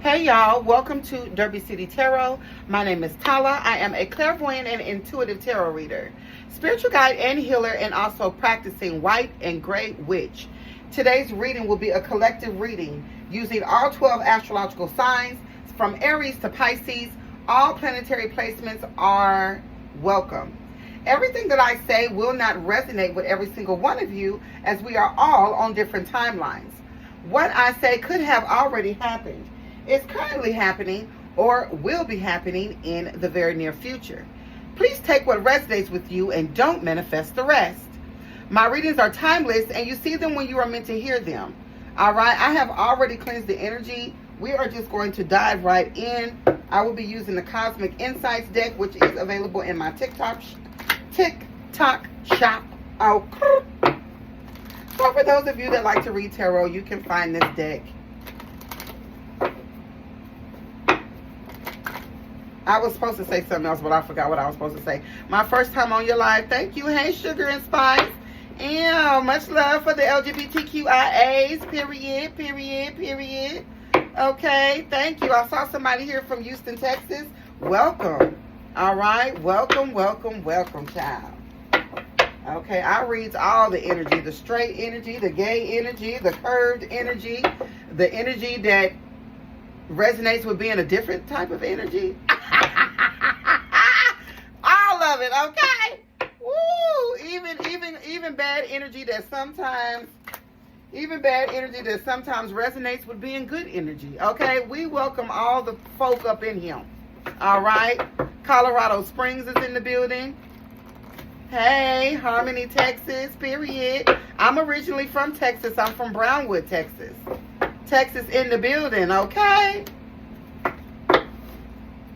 Hey y'all, welcome to Derby City Tarot. My name is Tala. I am a clairvoyant and intuitive tarot reader, spiritual guide and healer, and also practicing white and gray witch. Today's reading will be a collective reading using all 12 astrological signs from Aries to Pisces. All planetary placements are welcome. Everything that I say will not resonate with every single one of you, as we are all on different timelines. What I say could have already happened, is currently happening, or will be happening in the very near future. Please take what resonates with you and don't manifest the rest. My readings are timeless, and you see them when you are meant to hear them. All right, I have already cleansed the energy. We are just going to dive right in. I will be using the Cosmic Insights deck, which is available in my TikTok shop. Oh, so for those of you that like to read tarot, you can find this deck. I was supposed to say something else, but I forgot what I was supposed to say. My first time on your live. Thank you. Hey, Sugar and Spice. And much love for the LGBTQIAs. Period. Okay. Thank you. I saw somebody here from Houston, Texas. Welcome. All right. Welcome, child. Okay. I read all the energy. The straight energy, the gay energy, the curved energy, the energy that resonates with being a different type of energy. All of it, okay? Woo! Even bad energy that sometimes resonates with being good energy. Okay? We welcome all the folk up in here. All right? Colorado Springs is in the building. Hey, Harmony, Texas, period. I'm originally from Texas. I'm from Brownwood, Texas. Texas in the building, okay?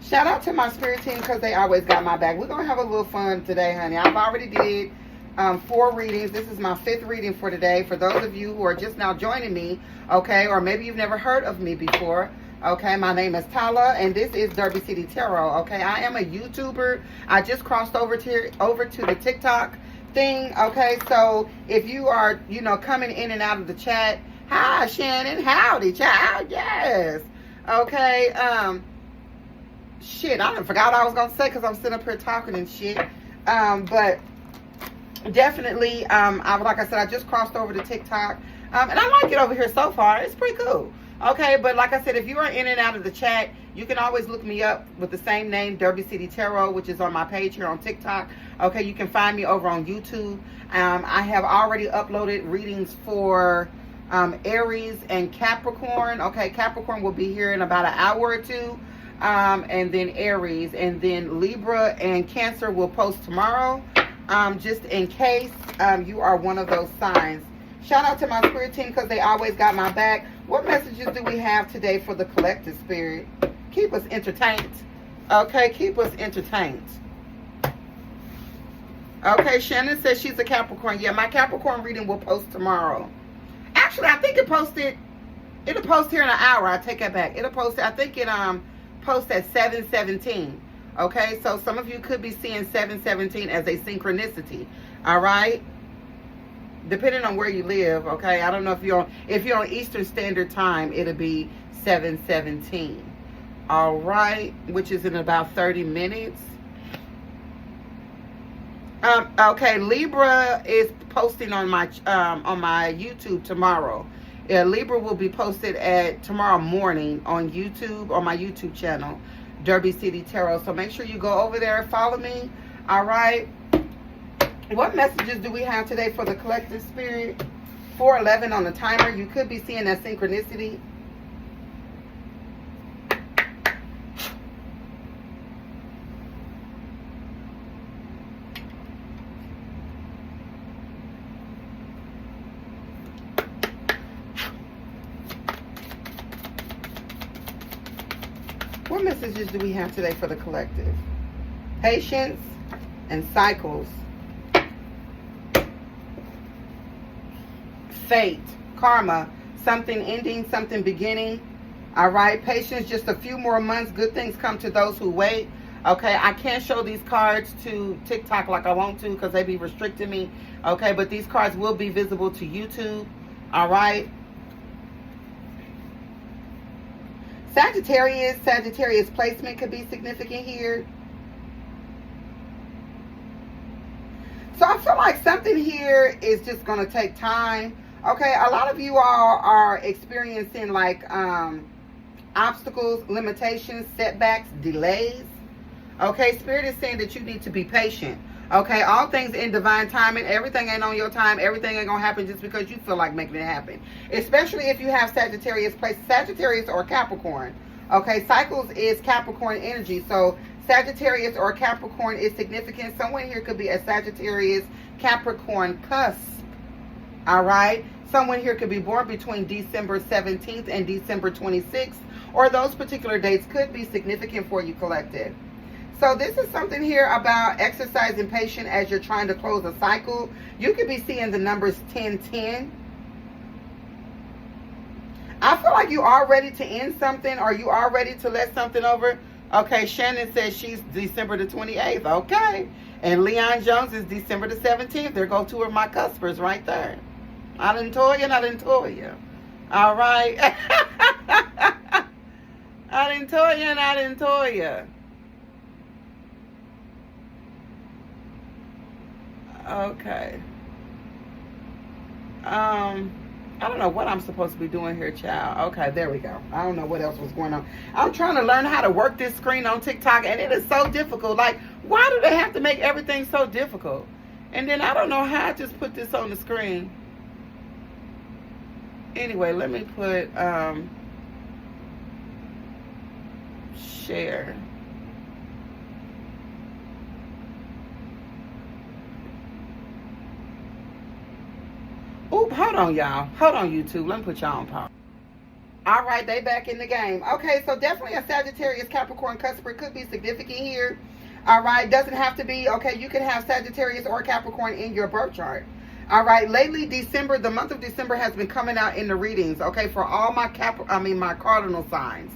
Shout out to my spirit team because they always got my back. We're going to have a little fun today, honey. I've already did 4 readings. This is my 5th reading for today. For those of you who are just now joining me, okay, or maybe you've never heard of me before, okay, my name is Tala, and this is Derby City Tarot, okay? I am a YouTuber. I just crossed over to the TikTok thing, okay? So if you are, coming in and out of the chat, hi, Shannon. Howdy, child. Yes. Okay. Shit, I done forgot what I was going to say because I'm sitting up here talking and shit. But definitely, like I said, I just crossed over to TikTok. And I like it over here so far. It's pretty cool. Okay, but like I said, if you are in and out of the chat, you can always look me up with the same name, Derby City Tarot, which is on my page here on TikTok. Okay, you can find me over on YouTube. I have already uploaded readings for Aries and Capricorn. Okay, Capricorn will be here in about an hour or two. And then Aries, and then Libra and Cancer will post tomorrow, just in case you are one of those signs. Shout out to my spirit team because they always got my back. What messages do we have today for the collective spirit? Keep us entertained. Okay, keep us entertained. Okay, Shannon says she's a Capricorn. Yeah, my Capricorn reading will post tomorrow. Actually, I think it'll post here in an hour. I take that back. It'll post, I think it post at 7:17. Okay, so some of you could be seeing 7:17 as a synchronicity. All right, depending on where you live. Okay, I don't know if you're on Eastern Standard Time, it'll be 7:17. All right, which is in about 30 minutes. Okay, Libra is posting on my YouTube tomorrow. Yeah, Libra will be posted at tomorrow morning on YouTube, on my YouTube channel, Derby City Tarot. So make sure you go over there and follow me. All right. What messages do we have today for the collective spirit? 4:11 on the timer. You could be seeing that synchronicity. What messages do we have today for the collective? Patience and cycles. Fate, karma, something ending, something beginning. All right, patience, just a few more months. Good things come to those who wait. Okay, I can't show these cards to TikTok like I want to because they be restricting me. Okay, but these cards will be visible to YouTube. All right. Sagittarius placement could be significant here. So I feel like something here is just going to take time. Okay, a lot of you all are experiencing like obstacles, limitations, setbacks, delays. Okay, Spirit is saying that you need to be patient. Okay, all things in divine timing. Everything ain't on your time. Everything ain't going to happen just because you feel like making it happen. Especially if you have Sagittarius or Capricorn. Okay, cycles is Capricorn energy. So Sagittarius or Capricorn is significant. Someone here could be a Sagittarius Capricorn cusp. All right. Someone here could be born between December 17th and December 26th. Or those particular dates could be significant for you, collective. So this is something here about exercising patience as you're trying to close a cycle. You could be seeing the numbers 1010. I feel like you are ready to end something, or you are ready to let something over. Okay, Shannon says she's December the 28th. Okay. And Leon Jones is December the 17th. There go two of my cuspers right there. I done told you and I done told you. All right. I done told you and I done told you. Okay. I don't know what I'm supposed to be doing here, child. Okay, there we go. I don't know what else was going on. I'm trying to learn how to work this screen on TikTok, and it is so difficult. Like, why do they have to make everything so difficult? And then I don't know how I just put this on the screen. Anyway, let me put share. Oop, hold on, y'all. Hold on, YouTube. Let me put y'all on pause. All right, they back in the game. Okay, so definitely a Sagittarius Capricorn cusper could be significant here. All right, doesn't have to be. Okay, you can have Sagittarius or Capricorn in your birth chart. All right, lately December, the month of December has been coming out in the readings. Okay, for all my my cardinal signs.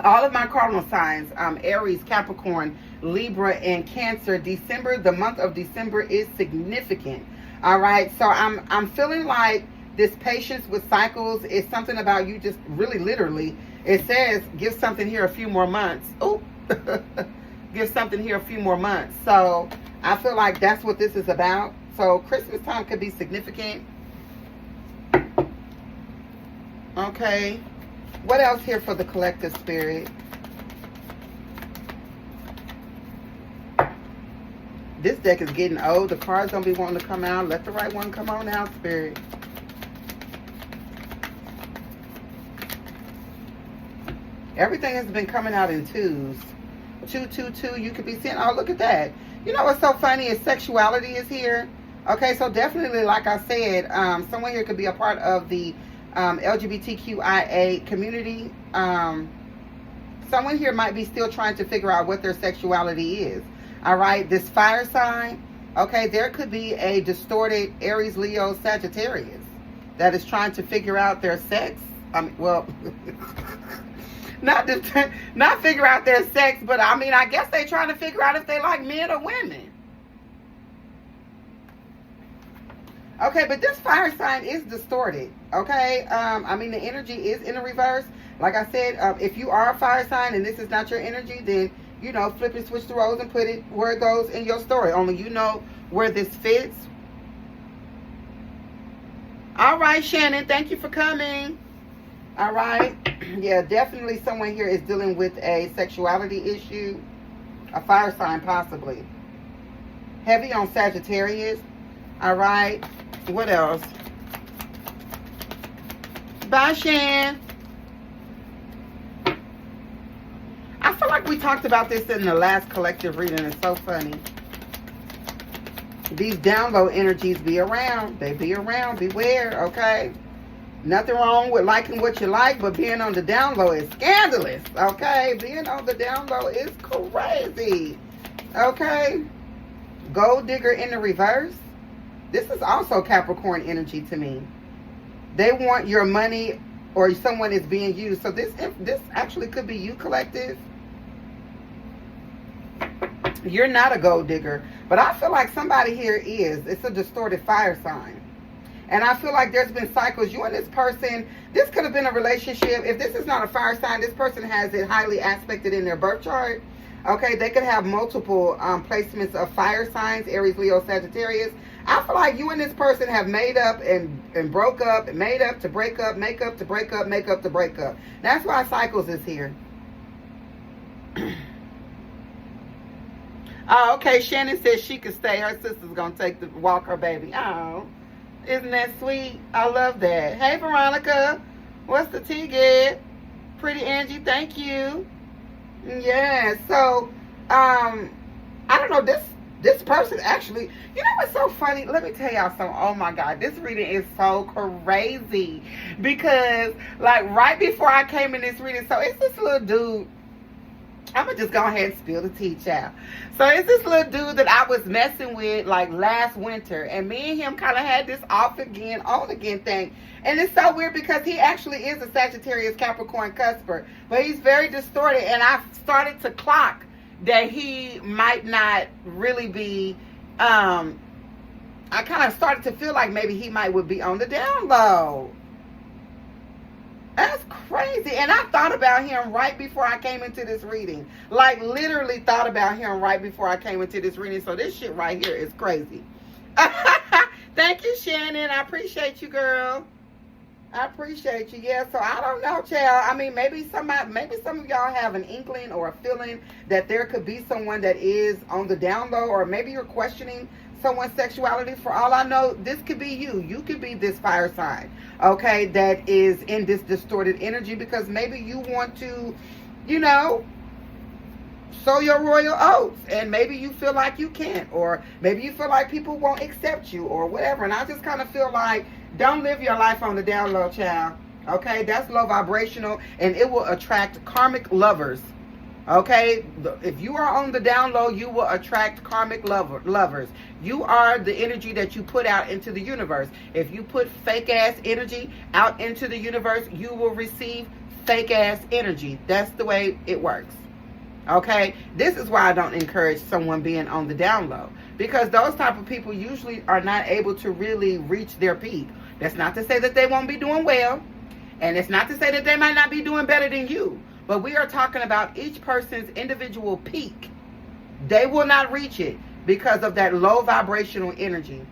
All of my cardinal signs, Aries, Capricorn, Libra, and Cancer. December, the month of December is significant. All right, so I'm feeling like this patience with cycles is something about you just really literally. It says give something here a few more months. Oh, give something here a few more months. So I feel like that's what this is about. So Christmas time could be significant. Okay, what else here for the collective spirit? This deck is getting old. The cards don't be wanting to come out. Let the right one come on out, Spirit. Everything has been coming out in twos. 222, you could be seeing. Oh, look at that. You know what's so funny is sexuality is here. Okay, so definitely, like I said, someone here could be a part of the LGBTQIA community. Someone here might be still trying to figure out what their sexuality is. All right, this fire sign, okay, there could be a distorted Aries, Leo, Sagittarius that is trying to figure out their sex. I mean, well, not figure out their sex, but I mean, I guess they're trying to figure out if they like men or women. Okay, but this fire sign is distorted, okay? I mean, the energy is in the reverse. Like I said, if you are a fire sign and this is not your energy, then you know, flip and switch the roles and put it where it goes in your story. Only you know where this fits. All right, Shannon, thank you for coming. All right. Yeah, definitely someone here is dealing with a sexuality issue. A fire sign, possibly. Heavy on Sagittarius. All right. What else? Bye, Shan. I feel like we talked about this in the last collective reading. It's so funny. These down low energies be around. They be around. Beware, okay? Nothing wrong with liking what you like, but being on the down low is scandalous, okay? Being on the down low is crazy, okay? Gold digger in the reverse. This is also Capricorn energy to me. They want your money, or someone is being used. So this actually could be you, collective. You're not a gold digger, but I feel like somebody here is. It's a distorted fire sign. And I feel like there's been cycles. You and this person, this could have been a relationship. If this is not a fire sign, this person has it highly aspected in their birth chart. Okay, they could have multiple placements of fire signs, Aries, Leo, Sagittarius. I feel like you and this person have made up and broke up, made up to break up, make up to break up, make up to break up. That's why cycles is here. Oh, okay. Shannon says she could stay. Her sister's going to walk her baby. Oh, isn't that sweet? I love that. Hey, Veronica. What's the tea, good? Pretty Angie, thank you. Yeah, so, I don't know, this person actually, you know what's so funny? Let me tell y'all something. Oh my God, this reading is so crazy. Because, like, right before I came in this reading, so it's this little dude. I'm going to just go ahead and spill the tea, child. So it's this little dude that I was messing with, like, last winter. And me and him kind of had this off again, on again thing. And it's so weird because he actually is a Sagittarius Capricorn cusper. But he's very distorted. And I started to clock that he might not really be, I kind of started to feel like maybe he would be on the down low. That's crazy. And I thought about him right before I came into this reading. Like, literally thought about him right before I came into this reading. So this shit right here is crazy. Thank you, Shannon. I appreciate you, girl. I appreciate you. Yeah, so I don't know, child. I mean, maybe some of y'all have an inkling or a feeling that there could be someone that is on the down low, or maybe you're questioning someone's sexuality. For all I know, this could be you. You could be this fire sign, okay, that is in this distorted energy because maybe you want to, you know, sow your royal oats, and maybe you feel like you can't, or maybe you feel like people won't accept you or whatever. And I just kind of feel like, don't live your life on the down low, child. Okay, that's low vibrational, and it will attract karmic lovers. Okay, if you are on the down low, you will attract karmic lovers. You are the energy that you put out into the universe. If you put fake ass energy out into the universe, you will receive fake ass energy. That's the way it works. Okay, this is why I don't encourage someone being on the down low, because those type of people usually are not able to really reach their peak. That's not to say that they won't be doing well, and it's not to say that they might not be doing better than you, but we are talking about each person's individual peak. They will not reach it because of that low vibrational energy.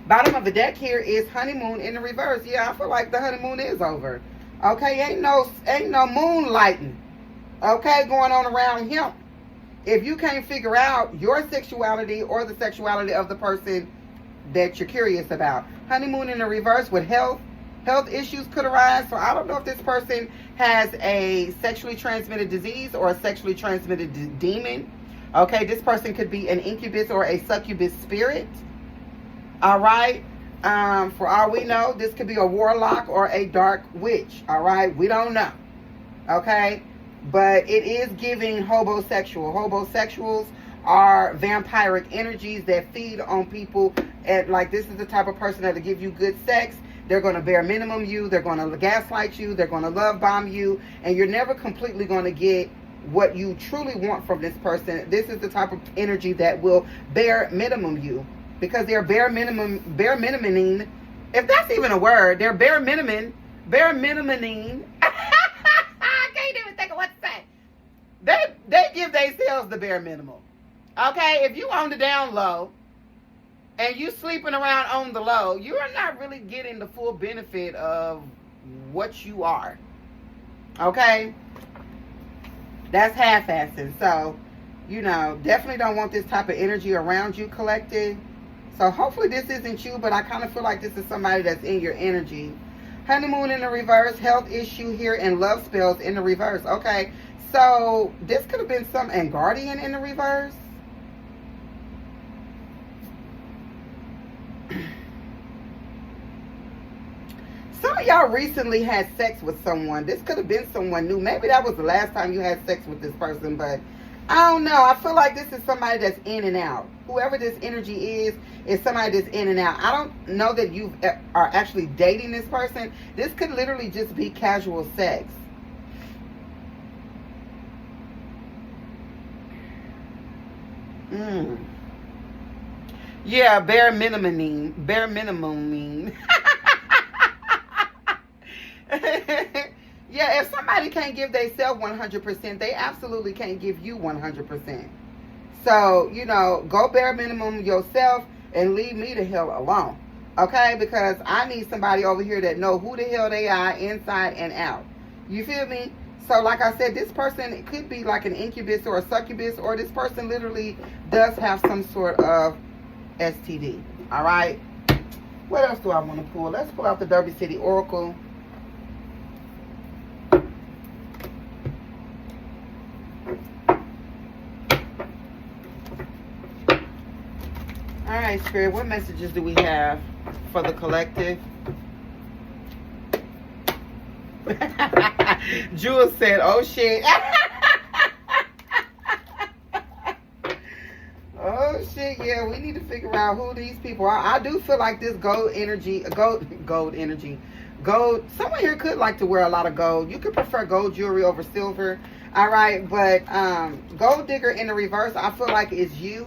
Bottom of the deck here is honeymoon in the reverse. Yeah, I feel like the honeymoon is over. Okay, ain't no moonlighting, okay, going on around him. If you can't figure out your sexuality or the sexuality of the person that you're curious about. Honeymoon in the reverse with health issues could arise. So I don't know if this person has a sexually transmitted disease or a sexually transmitted demon. Okay, this person could be an incubus or a succubus spirit. All right. For all we know, this could be a warlock or a dark witch. All right, we don't know. Okay, but it is giving hobosexual. Hobosexuals are vampiric energies that feed on people. And like, this is the type of person that'll give you good sex. They're going to bare minimum you. They're going to gaslight you. They're going to love bomb you. And you're never completely going to get what you truly want from this person. This is the type of energy that will bare minimum you, because they're bare minimuming. If that's even a word, they're bare minimuming. I can't even think of what to say. They give themselves the bare minimum. Okay, if you on the down low and you sleeping around on the low, you are not really getting the full benefit of what you are. Okay, that's half-assing. So, you know, definitely don't want this type of energy around you collected. So hopefully this isn't you, but I kind of feel like this is somebody that's in your energy. Honeymoon in the reverse, health issue here, and love spells in the reverse. Okay, so this could have been and guardian in the reverse. Some of y'all recently had sex with someone. This could have been someone new. Maybe that was the last time you had sex with this person, but I don't know. I feel like this is somebody that's in and out. Whoever this energy is somebody that's in and out. I don't know that you are actually dating this person. This could literally just be casual sex. Yeah, bare minimum. Bare minimum. Yeah, if somebody can't give themselves 100%, they absolutely can't give you 100%. So, go bare minimum yourself and leave me the hell alone. Okay? Because I need somebody over here that know who the hell they are inside and out. You feel me? So, like I said, this person, it could be like an incubus or a succubus, or this person literally does have some sort of STD. All right? What else do I want to pull? Let's pull out the Derby City Oracle. All right, Spirit, what messages do we have for the collective? Jules said, oh, shit. Oh, shit, yeah, we need to figure out who these people are. I do feel like this gold, someone here could like to wear a lot of gold. You could prefer gold jewelry over silver, all right? But gold digger in the reverse, I feel like is you.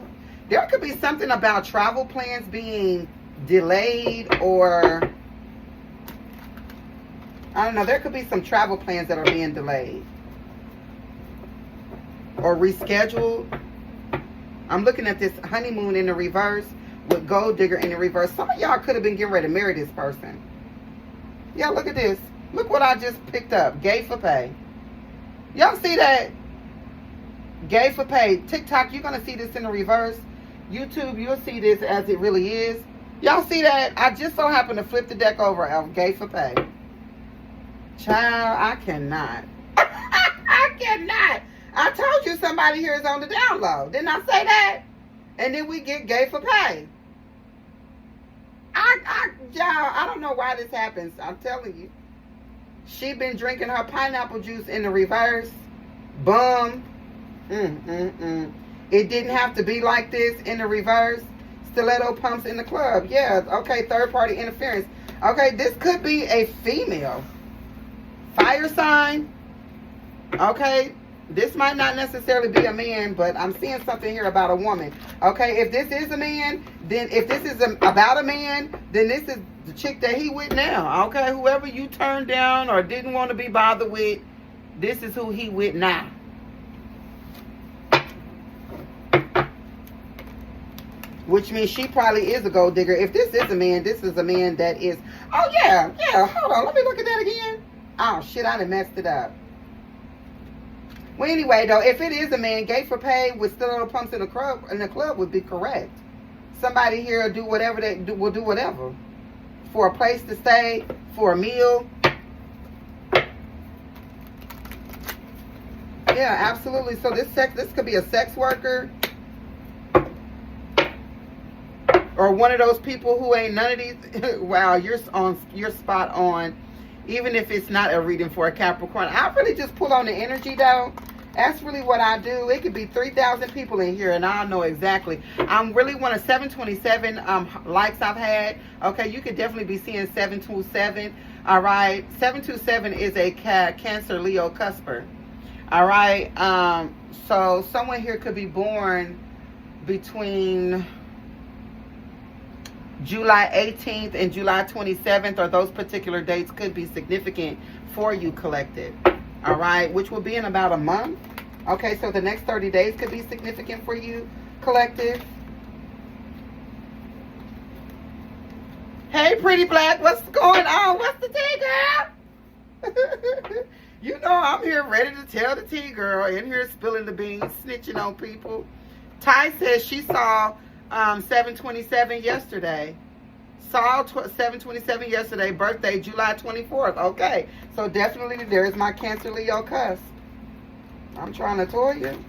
There could be something about travel plans being delayed, or I don't know. There could be some travel plans that are being delayed or rescheduled. I'm looking at this honeymoon in the reverse with gold digger in the reverse. Some of y'all could have been getting ready to marry this person. Yeah, look at this. Look what I just picked up. Gay for pay. Y'all see that? Gay for pay. TikTok, you're going to see this in the reverse. YouTube, you'll see this as it really is. Y'all see that? I just so happened to flip the deck over of gay for pay. Child, I cannot. I cannot. I told you somebody here is on the down low. Didn't I say that? And then we get gay for pay. Y'all, I don't know why this happens. I'm telling you. She been drinking her pineapple juice in the reverse. Bum. It didn't have to be like this in the reverse. Stiletto pumps in the club. Yeah, okay, third party interference. Okay, this could be a female. Fire sign. Okay, this might not necessarily be a man, but I'm seeing something here about a woman. Okay, if this is a man, then if this is about a man, then this is the chick that he with now. Okay, whoever you turned down or didn't want to be bothered with, this is who he with now. Which means she probably is a gold digger. If this is a man, this is a man that is... Oh, yeah. Hold on. Let me look at that again. Oh, shit. I done messed it up. Well, anyway, though, if it is a man, gay for pay with stiletto pumps in the club would be correct. Somebody here will do whatever will do whatever. For a place to stay, for a meal. Yeah, absolutely. So this could be a sex worker. Or one of those people who ain't none of these. Wow, you're spot on. Even if it's not a reading for a Capricorn. I really just pull on the energy though. That's really what I do. It could be 3,000 people in here and I'll know exactly. I'm really one of 727 likes I've had. Okay, you could definitely be seeing 727. All right. 727 is a Cancer Leo cusper. All right. So someone here could be born between July 18th and July 27th, or those particular dates could be significant for you, collective. All right, which will be in about a month. Okay, so the next 30 days could be significant for you, collective. Hey, pretty black, what's going on? What's the tea, girl? You know I'm here ready to tell the tea, girl. In here spilling the beans, snitching on people. Ty says she saw 727 yesterday. Saw 727 yesterday, birthday July 24th. Okay, so definitely there's my Cancer Leo cusp. I'm trying to tell you.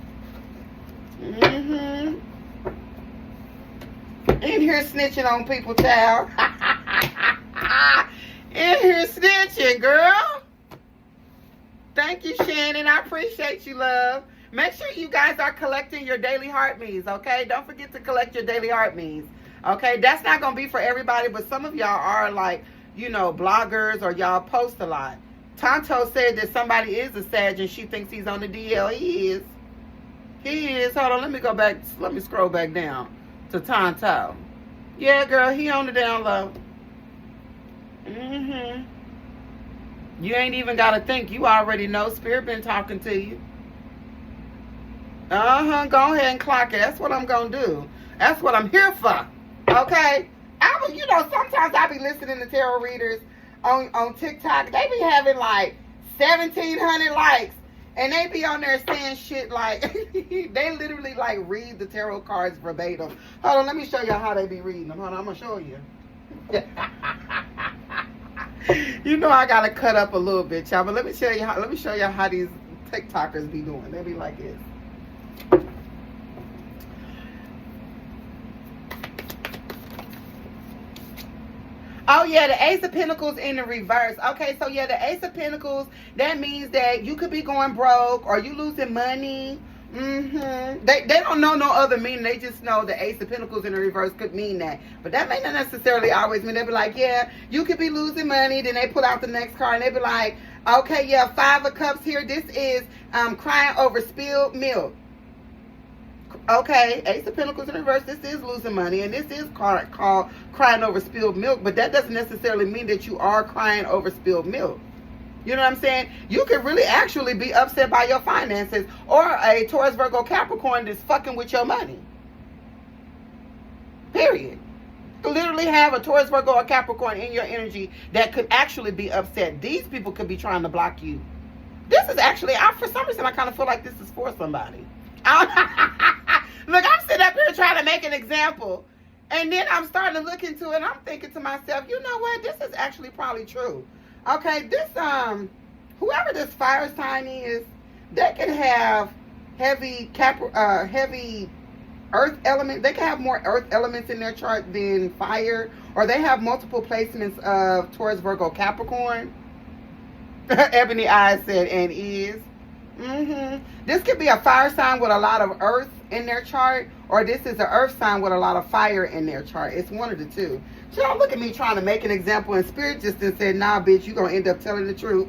In here snitching on people, child. In here snitching, girl. Thank you, Shannon. I appreciate you, love. Make sure you guys are collecting your daily heart me's, okay? Don't forget to collect your daily heart me's, okay? That's not going to be for everybody, but some of y'all are like, bloggers or y'all post a lot. Tonto said that somebody is a Sag and she thinks he's on the DL. He is. Hold on, let me go back. Let me scroll back down to Tonto. Yeah, girl, he on the down low. You ain't even got to think. You already know. Spirit been talking to you. Go ahead and clock it. That's what I'm going to do. That's what I'm here for. Okay? Sometimes I be listening to tarot readers on TikTok. They be having like 1,700 likes. And they be on there saying shit like, they literally like read the tarot cards verbatim. Hold on, let me show y'all how they be reading them. Hold on, I'm going to show you. You know I gotta cut up a little bit, y'all. But let me show y'all how these TikTokers be doing. They be like this. Oh yeah, the Ace of Pentacles in the reverse. Okay, so yeah, the Ace of Pentacles, that means that you could be going broke or you losing money. They don't know no other meaning. They just know the Ace of Pentacles in the reverse could mean that. But that may not necessarily always mean. They be like, yeah, you could be losing money. Then they pull out the next card and they be like, okay, yeah, 5 of Cups here. This is crying over spilled milk. Okay, Ace of Pentacles in reverse, this is losing money, and this is called crying over spilled milk, but that doesn't necessarily mean that you are crying over spilled milk. You know what I'm saying? You could really actually be upset by your finances, or a Taurus, Virgo, Capricorn that's fucking with your money. Period. You literally have a Taurus, Virgo, or Capricorn in your energy that could actually be upset. These people could be trying to block you. This is actually, for some reason, I kind of feel like this is for somebody. Look, I'm sitting up here trying to make an example, and then I'm starting to look into it, and I'm thinking to myself, you know what? This is actually probably true. Okay, this, whoever this fire sign is, they can have heavy earth element. They can have more earth elements in their chart than fire, or they have multiple placements of Taurus, Virgo, Capricorn. Ebony Eyes said, and is. This could be a fire sign with a lot of earth in their chart, or this is an earth sign with a lot of fire in their chart. It's one of the two. So don't look at me trying to make an example, and Spirit just said, nah, bitch, you're going to end up telling the truth.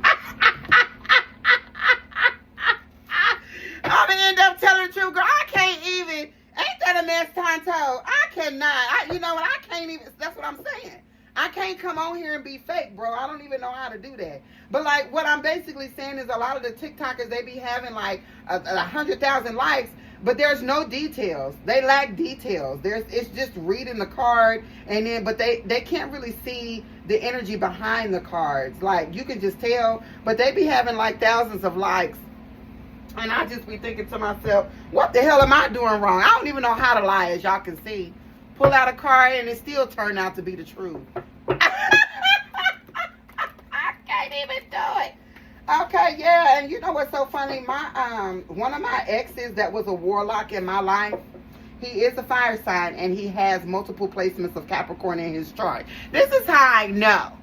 I'm going to end up telling the truth, girl. I can't even. Ain't that a mess, Tonto? I cannot. You know what? I can't even. That's what I'm saying. I can't come on here and be fake, bro. I don't even know how to do that. But like what I'm basically saying is a lot of the TikTokers, they be having like 100,000 likes, but there's no details. They lack details. It's just reading the card, and then but they can't really see the energy behind the cards. Like you can just tell, but they be having like thousands of likes. And I just be thinking to myself, what the hell am I doing wrong? I don't even know how to lie, as y'all can see. Pull out a card and it still turned out to be the truth. I can't even do it. Okay, yeah, and you know what's so funny? My one of my exes that was a warlock in my life, he is a fire sign, and he has multiple placements of Capricorn in his chart. This is how I know.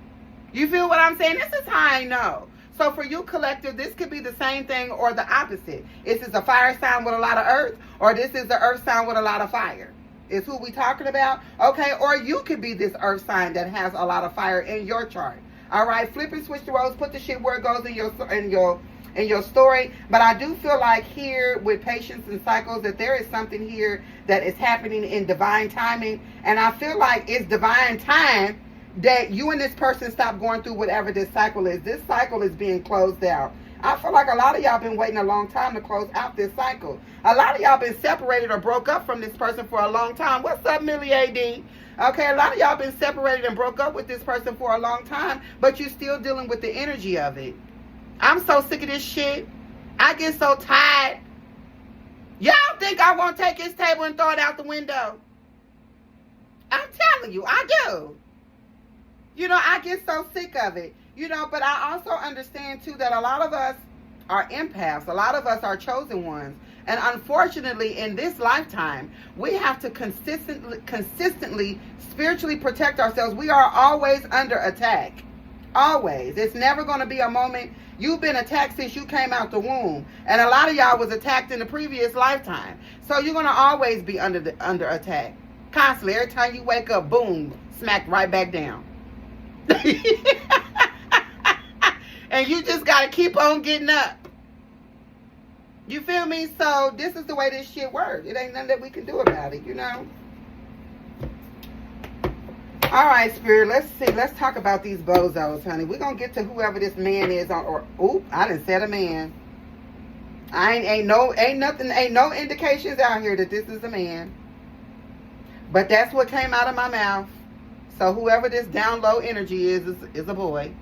You feel what I'm saying? This is how I know. So for you, collective, this could be the same thing or the opposite. This is a fire sign with a lot of earth, or this is the earth sign with a lot of fire. Is who we talking about? Okay, or you could be this earth sign that has a lot of fire in your chart. All right, flip and switch the roles, put the shit where it goes in your story. But I do feel like here with patience and cycles that there is something here that is happening in divine timing, and I feel like it's divine time that you and this person stop going through whatever this cycle is. This cycle is being closed out. I feel like a lot of y'all been waiting a long time to close out this cycle. A lot of y'all been separated or broke up from this person for a long time. What's up, Millie AD? Okay, a lot of y'all been separated and broke up with this person for a long time, but you're still dealing with the energy of it. I'm so sick of this shit. I get so tired. Y'all think I won't take this table and throw it out the window? I'm telling you, I do. You know, I get so sick of it. You know, but I also understand, too, that a lot of us are empaths. A lot of us are chosen ones. And unfortunately, in this lifetime, we have to consistently spiritually protect ourselves. We are always under attack. Always. It's never going to be a moment. You've been attacked since you came out the womb. And a lot of y'all was attacked in the previous lifetime. So you're going to always be under attack. Constantly. Every time you wake up, boom, smacked right back down. And you just got to keep on getting up. You feel me? So this is the way this shit works. It ain't nothing that we can do about it, you know? All right, Spirit, let's see. Let's talk about these bozos, honey. We're going to get to whoever this man is on, oop, I done said a man. Ain't no indications out here that this is a man. But that's what came out of my mouth. So whoever this down low energy is a boy.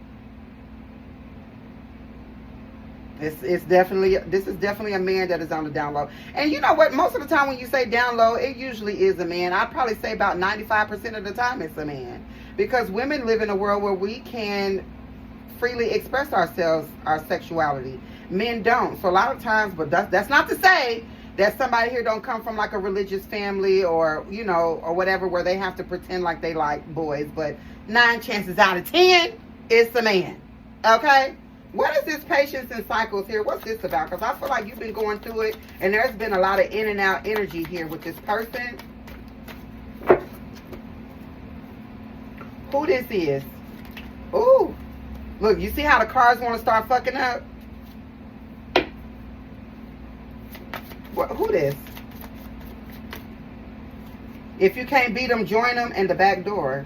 This is definitely a man that is on the down low. And you know what? Most of the time when you say down low, it usually is a man. I'd probably say about 95% of the time it's a man. Because women live in a world where we can freely express ourselves, our sexuality. Men don't. So a lot of times, but that's not to say that somebody here don't come from like a religious family or, you know, or whatever, where they have to pretend like they like boys. But 9 chances out of 10, it's a man. Okay? What is this patience and cycles here? What's this about? Because I feel like you've been going through it, and there's been a lot of in and out energy here with this person. Who this is? Ooh. Look, you see how the cards want to start fucking up? Who this? If you can't beat them, join them, and the back door.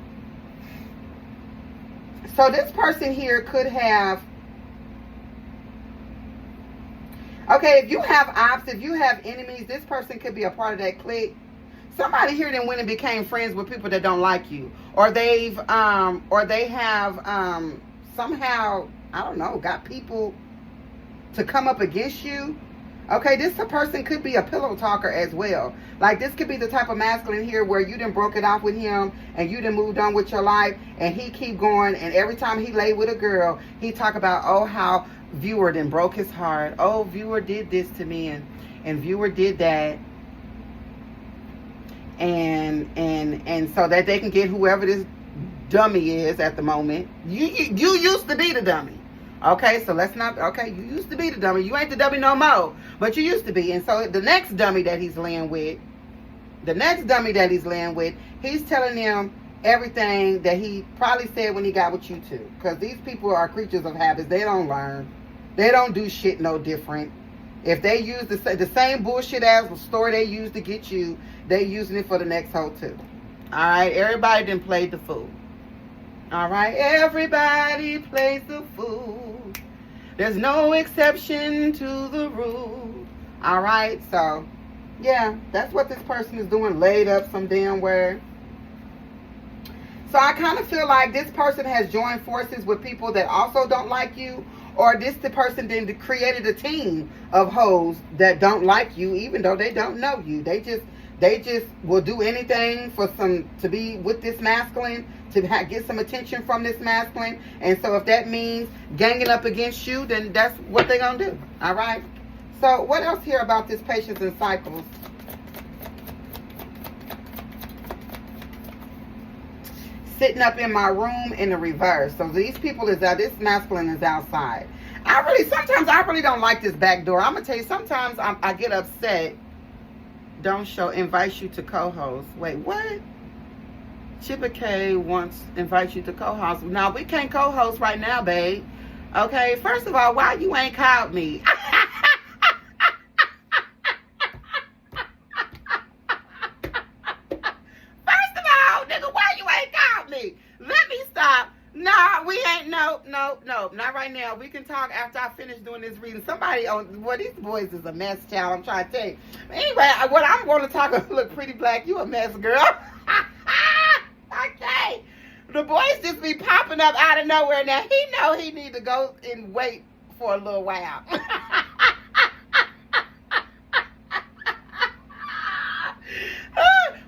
So this person here could have... Okay, if you have ops, if you have enemies, this person could be a part of that clique. Somebody here then went and became friends with people that don't like you, or they have somehow, I don't know, got people to come up against you. Okay, this person could be a pillow talker as well. Like, this could be the type of masculine here where you done broke it off with him and you done moved on with your life, and he keep going, and every time he lay with a girl, he talk about, oh, how viewer then broke his heart. Oh, viewer did this to me, and viewer did that. And so that they can get whoever this dummy is at the moment. You used to be the dummy. Okay, so let's not, okay, you used to be the dummy. You ain't the dummy no more, but you used to be. And so the next dummy that he's laying with, he's telling them everything that he probably said when he got with you too. Because these people are creatures of habits. They don't learn. They don't do shit no different. If they use the same bullshit as the story they used to get you, they using it for the next hoe too. All right, everybody done played the fool. All right, everybody plays the fool. There's no exception to the rule. All right, so yeah, that's what this person is doing, laid up some damn word. So I kind of feel like this person has joined forces with people that also don't like you, or the person then created a team of hoes that don't like you, even though they don't know you. They just will do anything to be with this masculine, to get some attention from this masculine. And so if that means ganging up against you, then that's what they're going to do. All right? So what else here about this patience and cycles? Sitting up in my room in the reverse. So these people is out, this masculine is outside. Sometimes I really don't like this back door. I'm going to tell you, sometimes I get upset. Don't show, invites you to co-host. Wait, what? Chipper K invites you to co-host. Now, we can't co-host right now, babe. Okay, first of all, why you ain't called me? First of all, nigga, why you ain't called me? Let me stop. Nah, we ain't, no, not right now. We can talk after I finish doing this reading. These boys is a mess, child, I'm trying to tell you. Anyway, what I'm going to talk about, look, pretty black, you a mess, girl. Okay. The boys just be popping up out of nowhere. Now, he know he need to go and wait for a little while.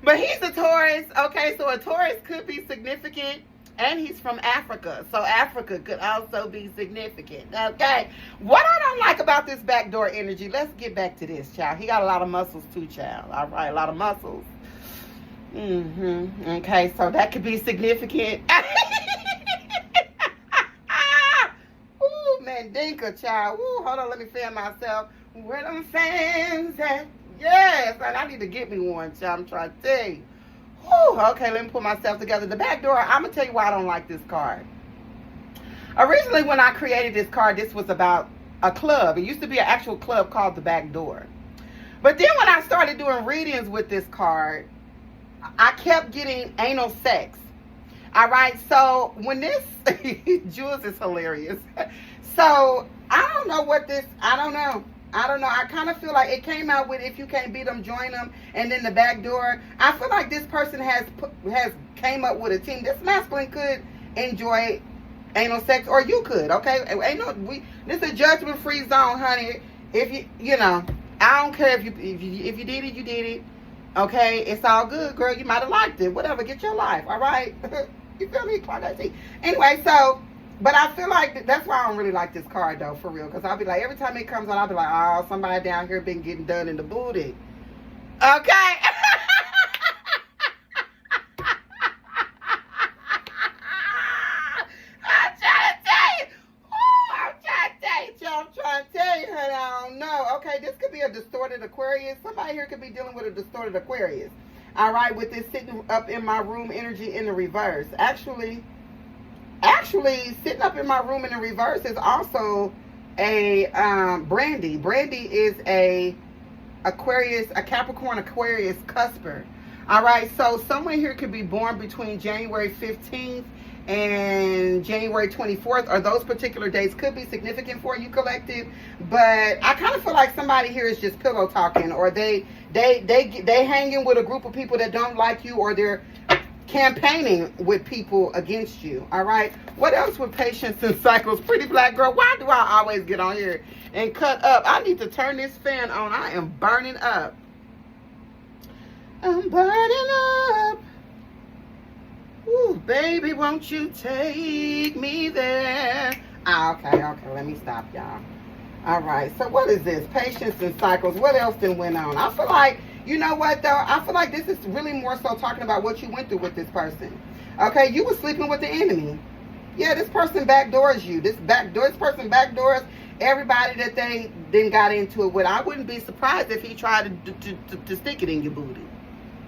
But he's a Taurus, okay, so a Taurus could be significant. And he's from Africa. So Africa could also be significant. Okay. What I don't like about this backdoor energy, let's get back to this, child. He got a lot of muscles too, child. All right, a lot of muscles. Okay, so that could be significant. Ooh, Mandinka, child. Ooh, hold on, let me fan myself. Where them fans at? Yes, and I need to get me one, child. I'm trying to tell you. Whew, okay, let me put myself together. The back door, I'm going to tell you why I don't like this card. Originally, when I created this card, this was about a club. It used to be an actual club called the Back Door. But then when I started doing readings with this card, I kept getting anal sex. All right, so when this, Jules is hilarious. So I don't know what this, I don't know. I kind of feel like it came out with if you can't beat them, join them, and then the back door. I feel like this person has came up with a team. This masculine could enjoy anal sex, or you could. Okay, this is a judgment free zone, honey. If you know, I don't care if you did it, you did it. Okay, it's all good, girl. You might have liked it. Whatever, get your life. All right, you feel me? Anyway, so. But I feel like that's why I don't really like this card, though, for real. Because I'll be like, every time it comes out, I'll be like, oh, somebody down here been getting done in the booty. Okay? I'm trying to tell you. Ooh, I'm trying to tell you, honey. I don't know. Okay, this could be a distorted Aquarius. Somebody here could be dealing with a distorted Aquarius. All right, with this sitting up in my room energy in the reverse. Actually, sitting up in my room in the reverse is also a Brandy. Brandy is a Aquarius, a Capricorn Aquarius cusper. All right, so someone here could be born between January 15th and January 24th, or those particular days could be significant for you, collective. But I kind of feel like somebody here is just pillow talking, or they hanging with a group of people that don't like you, or they're campaigning with people against you. All right, what else with patience and cycles? Pretty black girl, why do I always get on here and cut up? I need to turn this fan on. I am burning up. I'm burning up. Ooh, baby, won't you take me there? Okay, let me stop, y'all. All right, so what is this? Patience and cycles. What else then went on? I feel like, you know what, though? I feel like this is really more so talking about what you went through with this person. Okay, you were sleeping with the enemy. Yeah, this person backdoors you. This person backdoors everybody that they then got into it with. I wouldn't be surprised if he tried to stick it in your booty.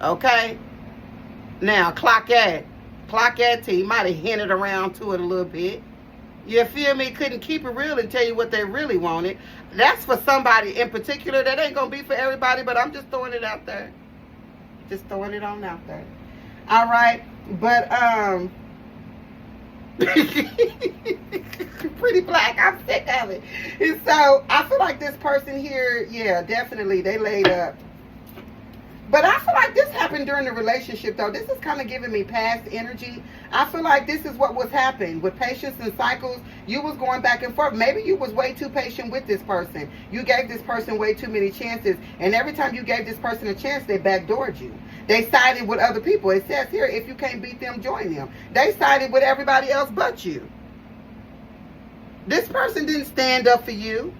Okay? Now, clock that T. He might have hinted around to it a little bit. You feel me? Couldn't keep it real and tell you what they really wanted. That's for somebody in particular. That ain't going to be for everybody, but I'm just throwing it out there. Just throwing it on out there. All right. But, pretty black. I'm sick of it. And so, I feel like this person here, yeah, definitely, they laid up. But I feel like this happened during the relationship, though. This is kind of giving me past energy. I feel like this is what was happening with patience and cycles. You was going back and forth. Maybe you was way too patient with this person. You gave this person way too many chances. And every time you gave this person a chance, they backdoored you. They sided with other people. It says here, if you can't beat them, join them. They sided with everybody else but you. This person didn't stand up for you.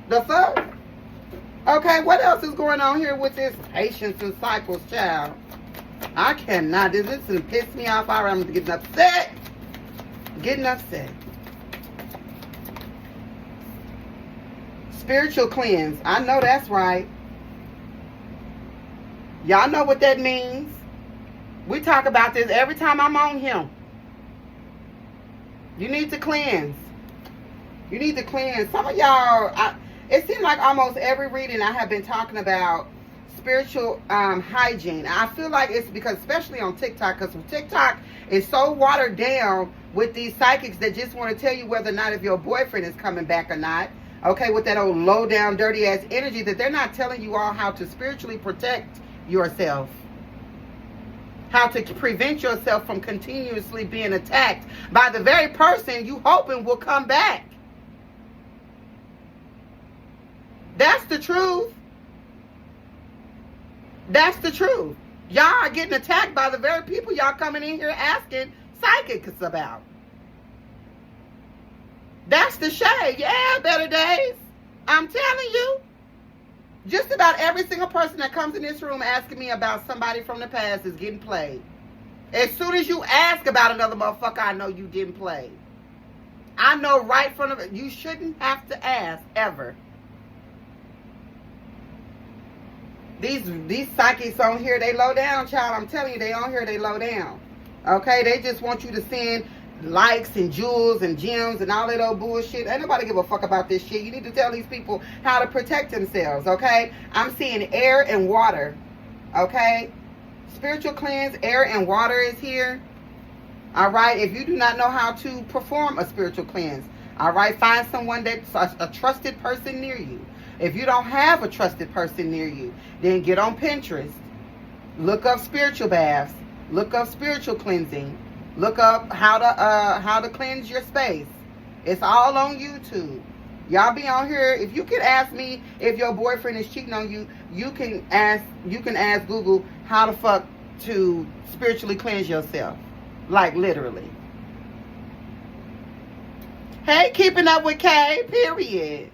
The fuck? Okay, what else is going on here with this patience and cycles, child? I cannot. This is piss me off. I'm getting upset. Getting upset. Spiritual cleanse. I know that's right. Y'all know what that means. We talk about this every time I'm on him. You need to cleanse. You need to cleanse. Some of y'all... It seems like almost every reading I have been talking about spiritual hygiene. I feel like it's because, especially on TikTok, because TikTok is so watered down with these psychics that just want to tell you whether or not if your boyfriend is coming back or not. Okay, with that old low down, dirty ass energy, that they're not telling you all how to spiritually protect yourself. How to prevent yourself from continuously being attacked by the very person you hoping will come back. That's the truth. That's the truth. Y'all are getting attacked by the very people y'all coming in here asking psychics about. That's the shade. Yeah, better days. I'm telling you. Just about every single person that comes in this room asking me about somebody from the past is getting played. As soon as you ask about another motherfucker, I know you didn't play. I know right from the... You shouldn't have to ask, ever. These psychics on here, they low down, child. I'm telling you, they on here, they low down. Okay? They just want you to send likes and jewels and gems and all that old bullshit. Ain't nobody give a fuck about this shit. You need to tell these people how to protect themselves, okay? I'm seeing air and water, okay? Spiritual cleanse, air and water is here. All right. If you do not know how to perform a spiritual cleanse, all right, find someone that's a trusted person near you. If you don't have a trusted person near you, then get on Pinterest. Look up spiritual baths. Look up spiritual cleansing. Look up how to cleanse your space. It's all on YouTube. Y'all be on here. If you can ask me if your boyfriend is cheating on you, you can ask Google how the fuck to spiritually cleanse yourself. Like literally. Hey, keeping up with Kay, period.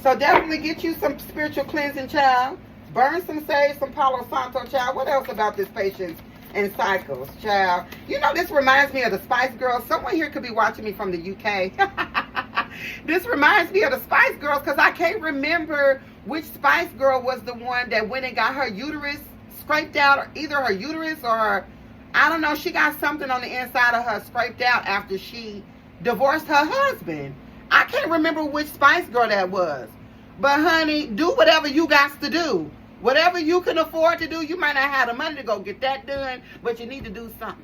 So definitely get you some spiritual cleansing, child. Burn some sage, some Palo Santo, child. What else about this patience and cycles, child? You know, this reminds me of the Spice Girls. Someone here could be watching me from the UK. This reminds me of the Spice Girls because I can't remember which Spice Girl was the one that went and got her uterus scraped out, or either her uterus or I don't know. She got something on the inside of her scraped out after she divorced her husband. I can't remember which Spice Girl that was. But honey, do whatever you got to do. Whatever you can afford to do. You might not have the money to go get that done, but you need to do something.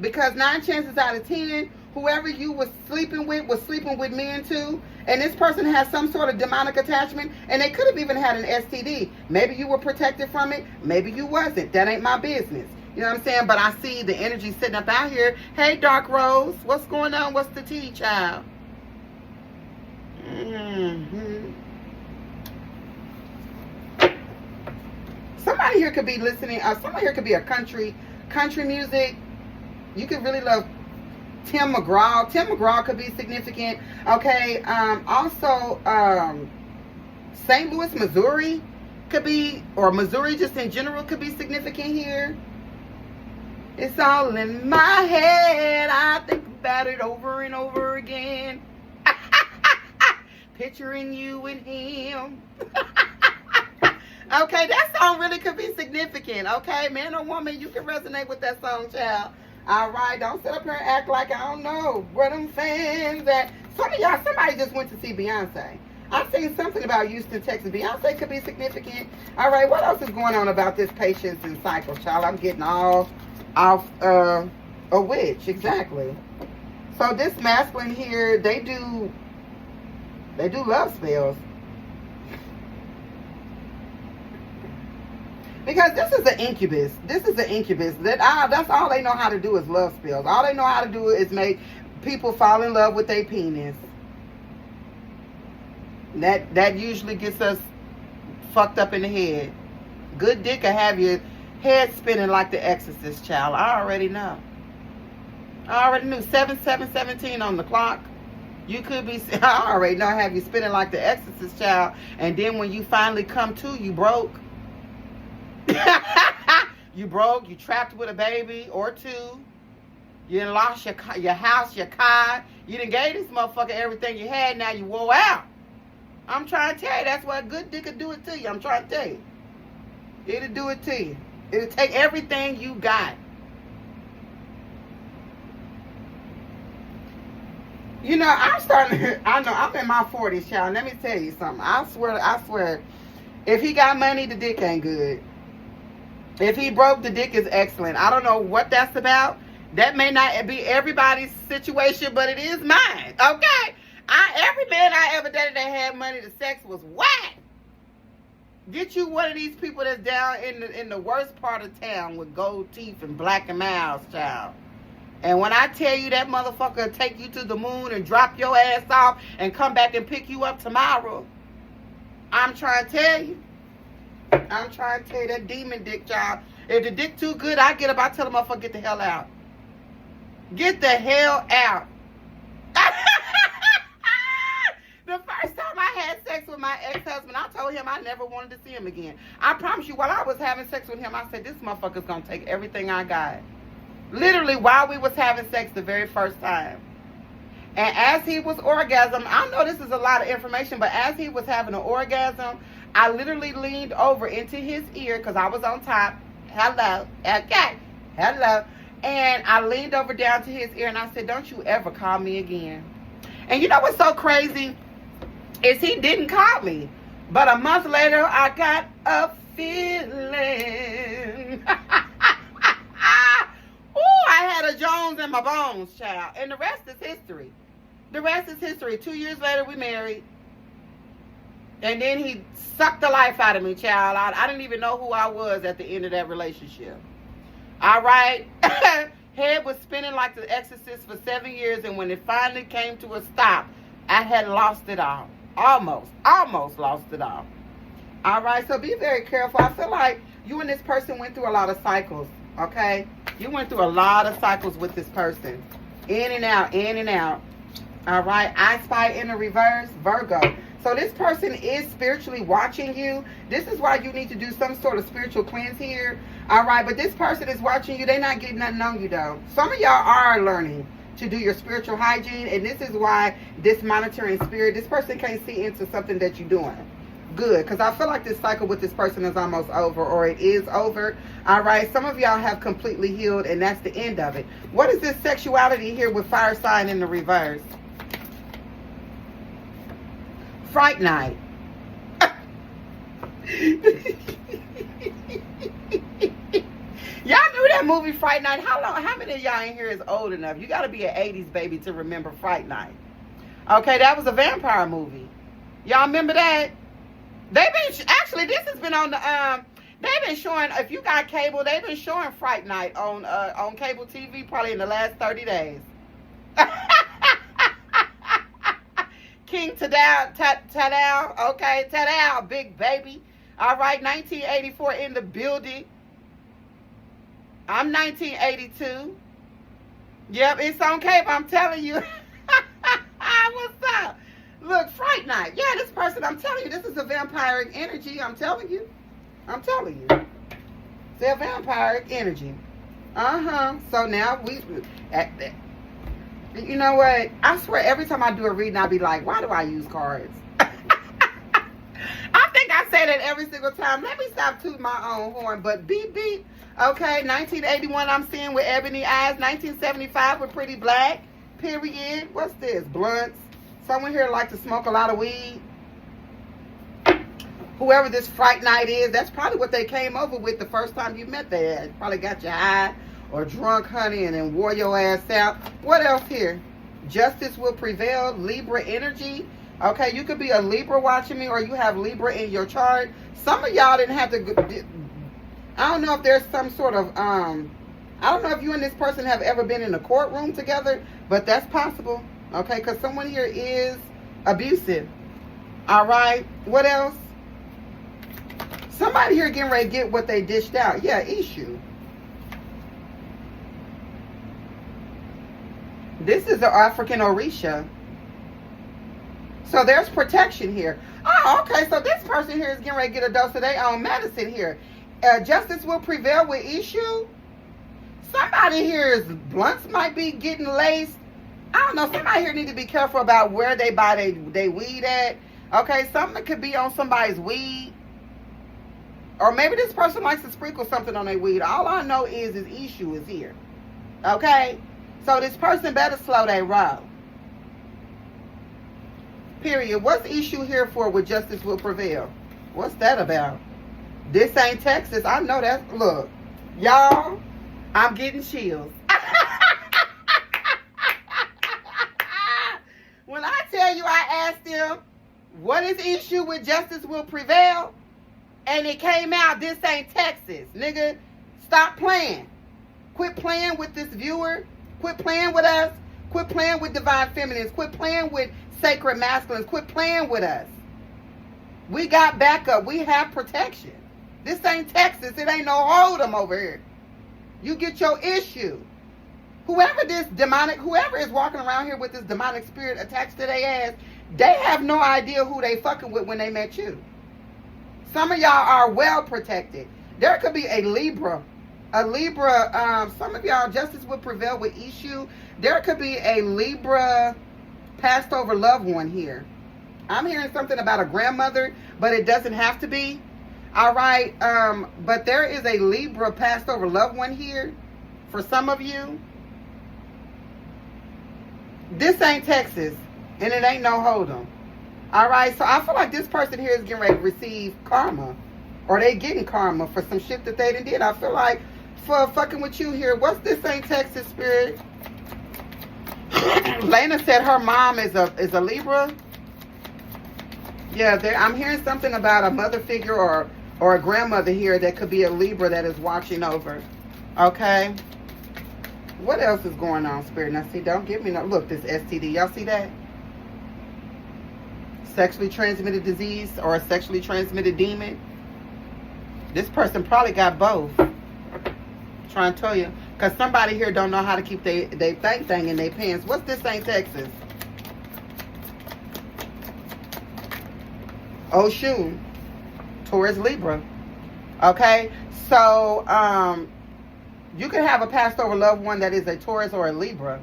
Because 9 chances out of 10, whoever you was sleeping with men too. And this person has some sort of demonic attachment. And they could have even had an STD. Maybe you were protected from it. Maybe you wasn't. That ain't my business. You know what I'm saying? But I see the energy sitting up out here. Hey, Dark Rose. What's going on? What's the tea, child? Somebody here could be listening. Somebody here could be a country music. You could really love Tim McGraw. Tim McGraw could be significant. Okay. Also, St. Louis, Missouri could be, or Missouri just in general could be significant here. It's all in my head. I think about it over and over again. Picturing you and him. Okay, that song really could be significant. Okay, man or woman, you can resonate with that song, child. All right, don't sit up here and act like I don't know where them fans at. Some of y'all, somebody just went to see Beyonce. I've seen something about Houston, Texas. Beyonce could be significant. All right, what else is going on about this patience and cycle, child? I'm getting all off a witch, exactly. So this masculine here, they do love spells. Because this is an incubus. This is an incubus. That's all they know how to do is love spells. All they know how to do is make people fall in love with their penis. That usually gets us fucked up in the head. Good dick will have your head spinning like the Exorcist, child. I already know. I already knew. 7/7/17 on the clock. You could be, I already know, have you spinning like the Exorcist, child. And then when you finally come to, you broke. You broke. You trapped with a baby or two. You done lost your house, your car. You done gave this motherfucker everything you had. Now you wore out. I'm trying to tell you, that's what a good dick could do it to you. I'm trying to tell you. It'll do it to you. It'll take everything you got. You know, I know, I'm in my 40s, child. Let me tell you something. I swear, if he got money, the dick ain't good. If he broke, the dick is excellent. I don't know what that's about. That may not be everybody's situation, but it is mine. Okay? Every man I ever dated that had money, the sex was whack. Get you one of these people that's down in the worst part of town with gold teeth and black and mouths, child. And when I tell you that motherfucker will take you to the moon and drop your ass off and come back and pick you up tomorrow, I'm trying to tell you. I'm trying to tell you that demon dick, child. If the dick too good, I get up, I tell the motherfucker, get the hell out. Get the hell out. The first time I had sex with my ex-husband, I told him I never wanted to see him again. I promise you, while I was having sex with him, I said, this motherfucker's going to take everything I got. Literally, while we was having sex the very first time. And as he was orgasm, I know this is a lot of information, but as he was having an orgasm, I literally leaned over into his ear because I was on top. Hello. Okay. Hello. And I leaned over down to his ear and I said, don't you ever call me again. And you know what's so crazy? Is he didn't call me. But a month later, I got a feeling. Ooh, I had a Jones in my bones, child. And the rest is history. The rest is history. 2 years later, we married. And then he sucked the life out of me, child. I didn't even know who I was at the end of that relationship. All right? Head was spinning like the Exorcist for 7 years, and when it finally came to a stop, I had lost it all. Almost lost it all. All right? So be very careful. I feel like you and this person went through a lot of cycles, okay? You went through a lot of cycles with this person. In and out, in and out. All right? I Spy in the reverse, Virgo. So this person is spiritually watching you. This is why you need to do some sort of spiritual cleanse here. All right, but this person is watching you. They're not getting nothing on you, though. Some of y'all are learning to do your spiritual hygiene, and this is why this monitoring spirit, this person can't see into something that you're doing. Good, because I feel like this cycle with this person is almost over, or it is over. All right, some of y'all have completely healed, and that's the end of it. What is this sexuality here with fire sign in the reverse? Fright night. Y'all knew that movie Fright Night. How many of y'all in here is old enough? You got to be an 80s baby to remember Fright Night. Okay, that was a vampire movie. Y'all remember that? Actually, this has been on the they've been showing, if you got cable, they've been showing Fright Night on cable TV probably in the last 30 days. King Tadal, okay, Tadal, big baby. All right, 1984 in the building. I'm 1982. Yep, it's on cable, I'm telling you. What's up? Look, Fright Night. Yeah, this person, I'm telling you, this is a vampiric energy. I'm telling you. It's a vampiric energy. So now you know what? I swear every time I do a reading, I'll be like, why do I use cards? I think I say that every single time. Let me stop tooting my own horn. But beep, beep. Okay, 1981 I'm seeing with ebony eyes. 1975 with pretty black. Period. What's this? Blunts. Someone here like to smoke a lot of weed. Whoever this Fright Night is, that's probably what they came over with the first time you met their ass. Probably got you high or drunk, honey, and then wore your ass out. What else here? Justice will prevail. Libra energy. Okay, you could be a Libra watching me, or you have Libra in your chart. Some of y'all didn't have to. I don't know if there's some sort of I don't know if you and this person have ever been in a courtroom together, but that's possible. Okay, because someone here is abusive. All right. What else? Somebody here getting ready to get what they dished out. Yeah, issue. This is the African Orisha. So there's protection here. Oh, okay. So this person here is getting ready to get a dose of their own medicine here. Justice will prevail with issue. Somebody here's blunts might be getting laced. I don't know. Somebody here need to be careful about where they buy they weed at. Okay, something could be on somebody's weed. Or maybe this person likes to sprinkle something on their weed. All I know is issue is here. Okay? So this person better slow their roll. Period. What's issue here for with justice will prevail? What's that about? This ain't Texas. I know that. Look, y'all, I'm getting chills. When I tell you I asked them, what is issue with justice will prevail? And it came out, this ain't Texas. Nigga, stop playing. Quit playing with this viewer. Quit playing with us. Quit playing with divine feminines. Quit playing with sacred masculines. Quit playing with us. We got backup. We have protection. This ain't Texas. It ain't no hold'em over here. You get your issue. Whoever is walking around here with this demonic spirit attached to their ass, they have no idea who they fucking with when they met you. Some of y'all are well protected. There could be a Libra. Some of y'all, justice will prevail with issue. There could be a Libra passed over loved one here. I'm hearing something about a grandmother, but it doesn't have to be. All right. But there is a Libra passed over loved one here for some of you. This ain't Texas, and it ain't no hold'em. All right, so I feel like this person here is getting ready to receive karma. Or they getting karma for some shit that they did. I feel like for fucking with you here. What's this St. Texas spirit? Lena said her mom is a Libra. Yeah, I'm hearing something about a mother figure or a grandmother here that could be a Libra that is watching over. Okay. What else is going on, spirit? Now, see, don't give me no... Look, this STD. Y'all see that? Sexually transmitted disease or a sexually transmitted demon. This person probably got both. Trying to tell you. Because somebody here don't know how to keep they thing in their pants. What's this St. Texas? Oshun. Taurus Libra. Okay? So, you could have a passed over loved one that is a Taurus or a Libra.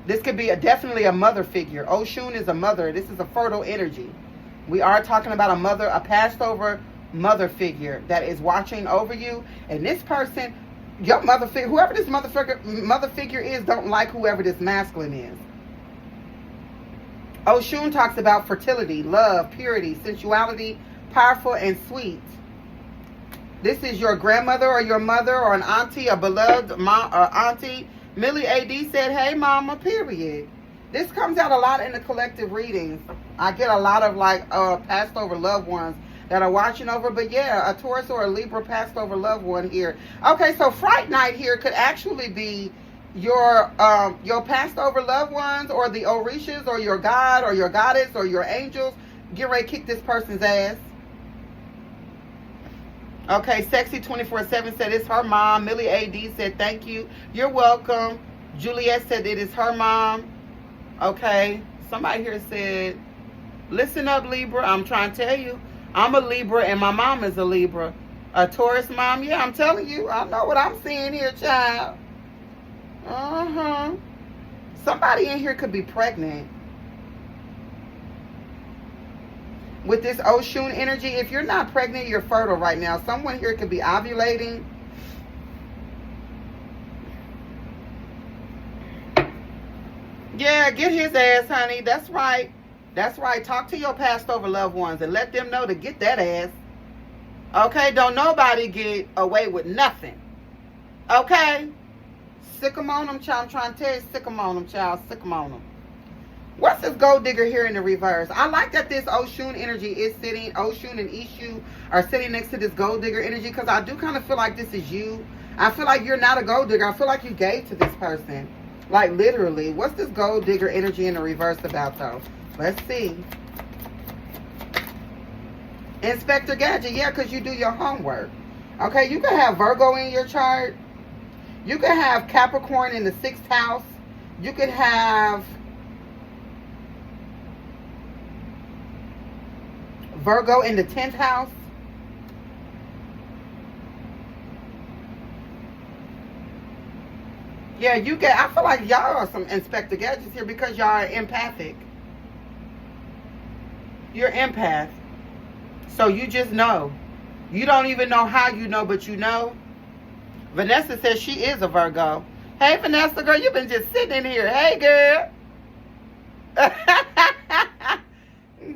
This could be definitely a mother figure. Oshun is a mother. This is a fertile energy. We are talking about a passed over mother figure that is watching over you. And this person, your mother figure, whoever this mother figure is, don't like whoever this masculine is. Oshun talks about fertility, love, purity, sensuality, powerful and sweet. This is your grandmother or your mother or an auntie, a beloved mom or auntie. Millie AD said, hey, mama, period. This comes out a lot in the collective readings. I get a lot of like passed over loved ones that are watching over. But yeah, a Taurus or a Libra passed over loved one here. Okay, so Fright Night here could actually be your passed over loved ones or the Orishas or your god or your goddess or your angels. Get ready to kick this person's ass. Okay, Sexy 24/7 said it's her mom. Millie AD said thank you. You're welcome. Juliet said it is her mom. Okay, somebody here said, listen up, Libra. I'm trying to tell you, I'm a Libra and my mom is a Libra. A Taurus mom, yeah, I'm telling you. I know what I'm seeing here, child. Somebody in here could be pregnant. With this Oshun energy, if you're not pregnant, you're fertile right now. Someone here could be ovulating. Yeah, get his ass, honey. That's right. That's right. Talk to your passed over loved ones and let them know to get that ass. Okay? Don't nobody get away with nothing. Okay? Sick 'em on them, child. I'm trying to tell you, sick 'em on them, child. Sick 'em on them. What's this gold digger here in the reverse? I like that this Oshun energy is sitting, Oshun and Ishu are sitting next to this gold digger energy, because I do kind of feel like this is you. I feel like you're not a gold digger. I feel like you gave to this person. Like literally. What's this gold digger energy in the reverse about though? Let's see. Inspector Gadget, yeah, because you do your homework. Okay, you can have Virgo in your chart. You can have Capricorn in the 6th house. You could have Virgo in the 10th house. Yeah, I feel like y'all are some Inspector Gadgets here because y'all are empathic. You're empath. So you just know. You don't even know how you know, but you know. Vanessa says she is a Virgo. Hey, Vanessa, girl, you've been just sitting in here. Hey, girl.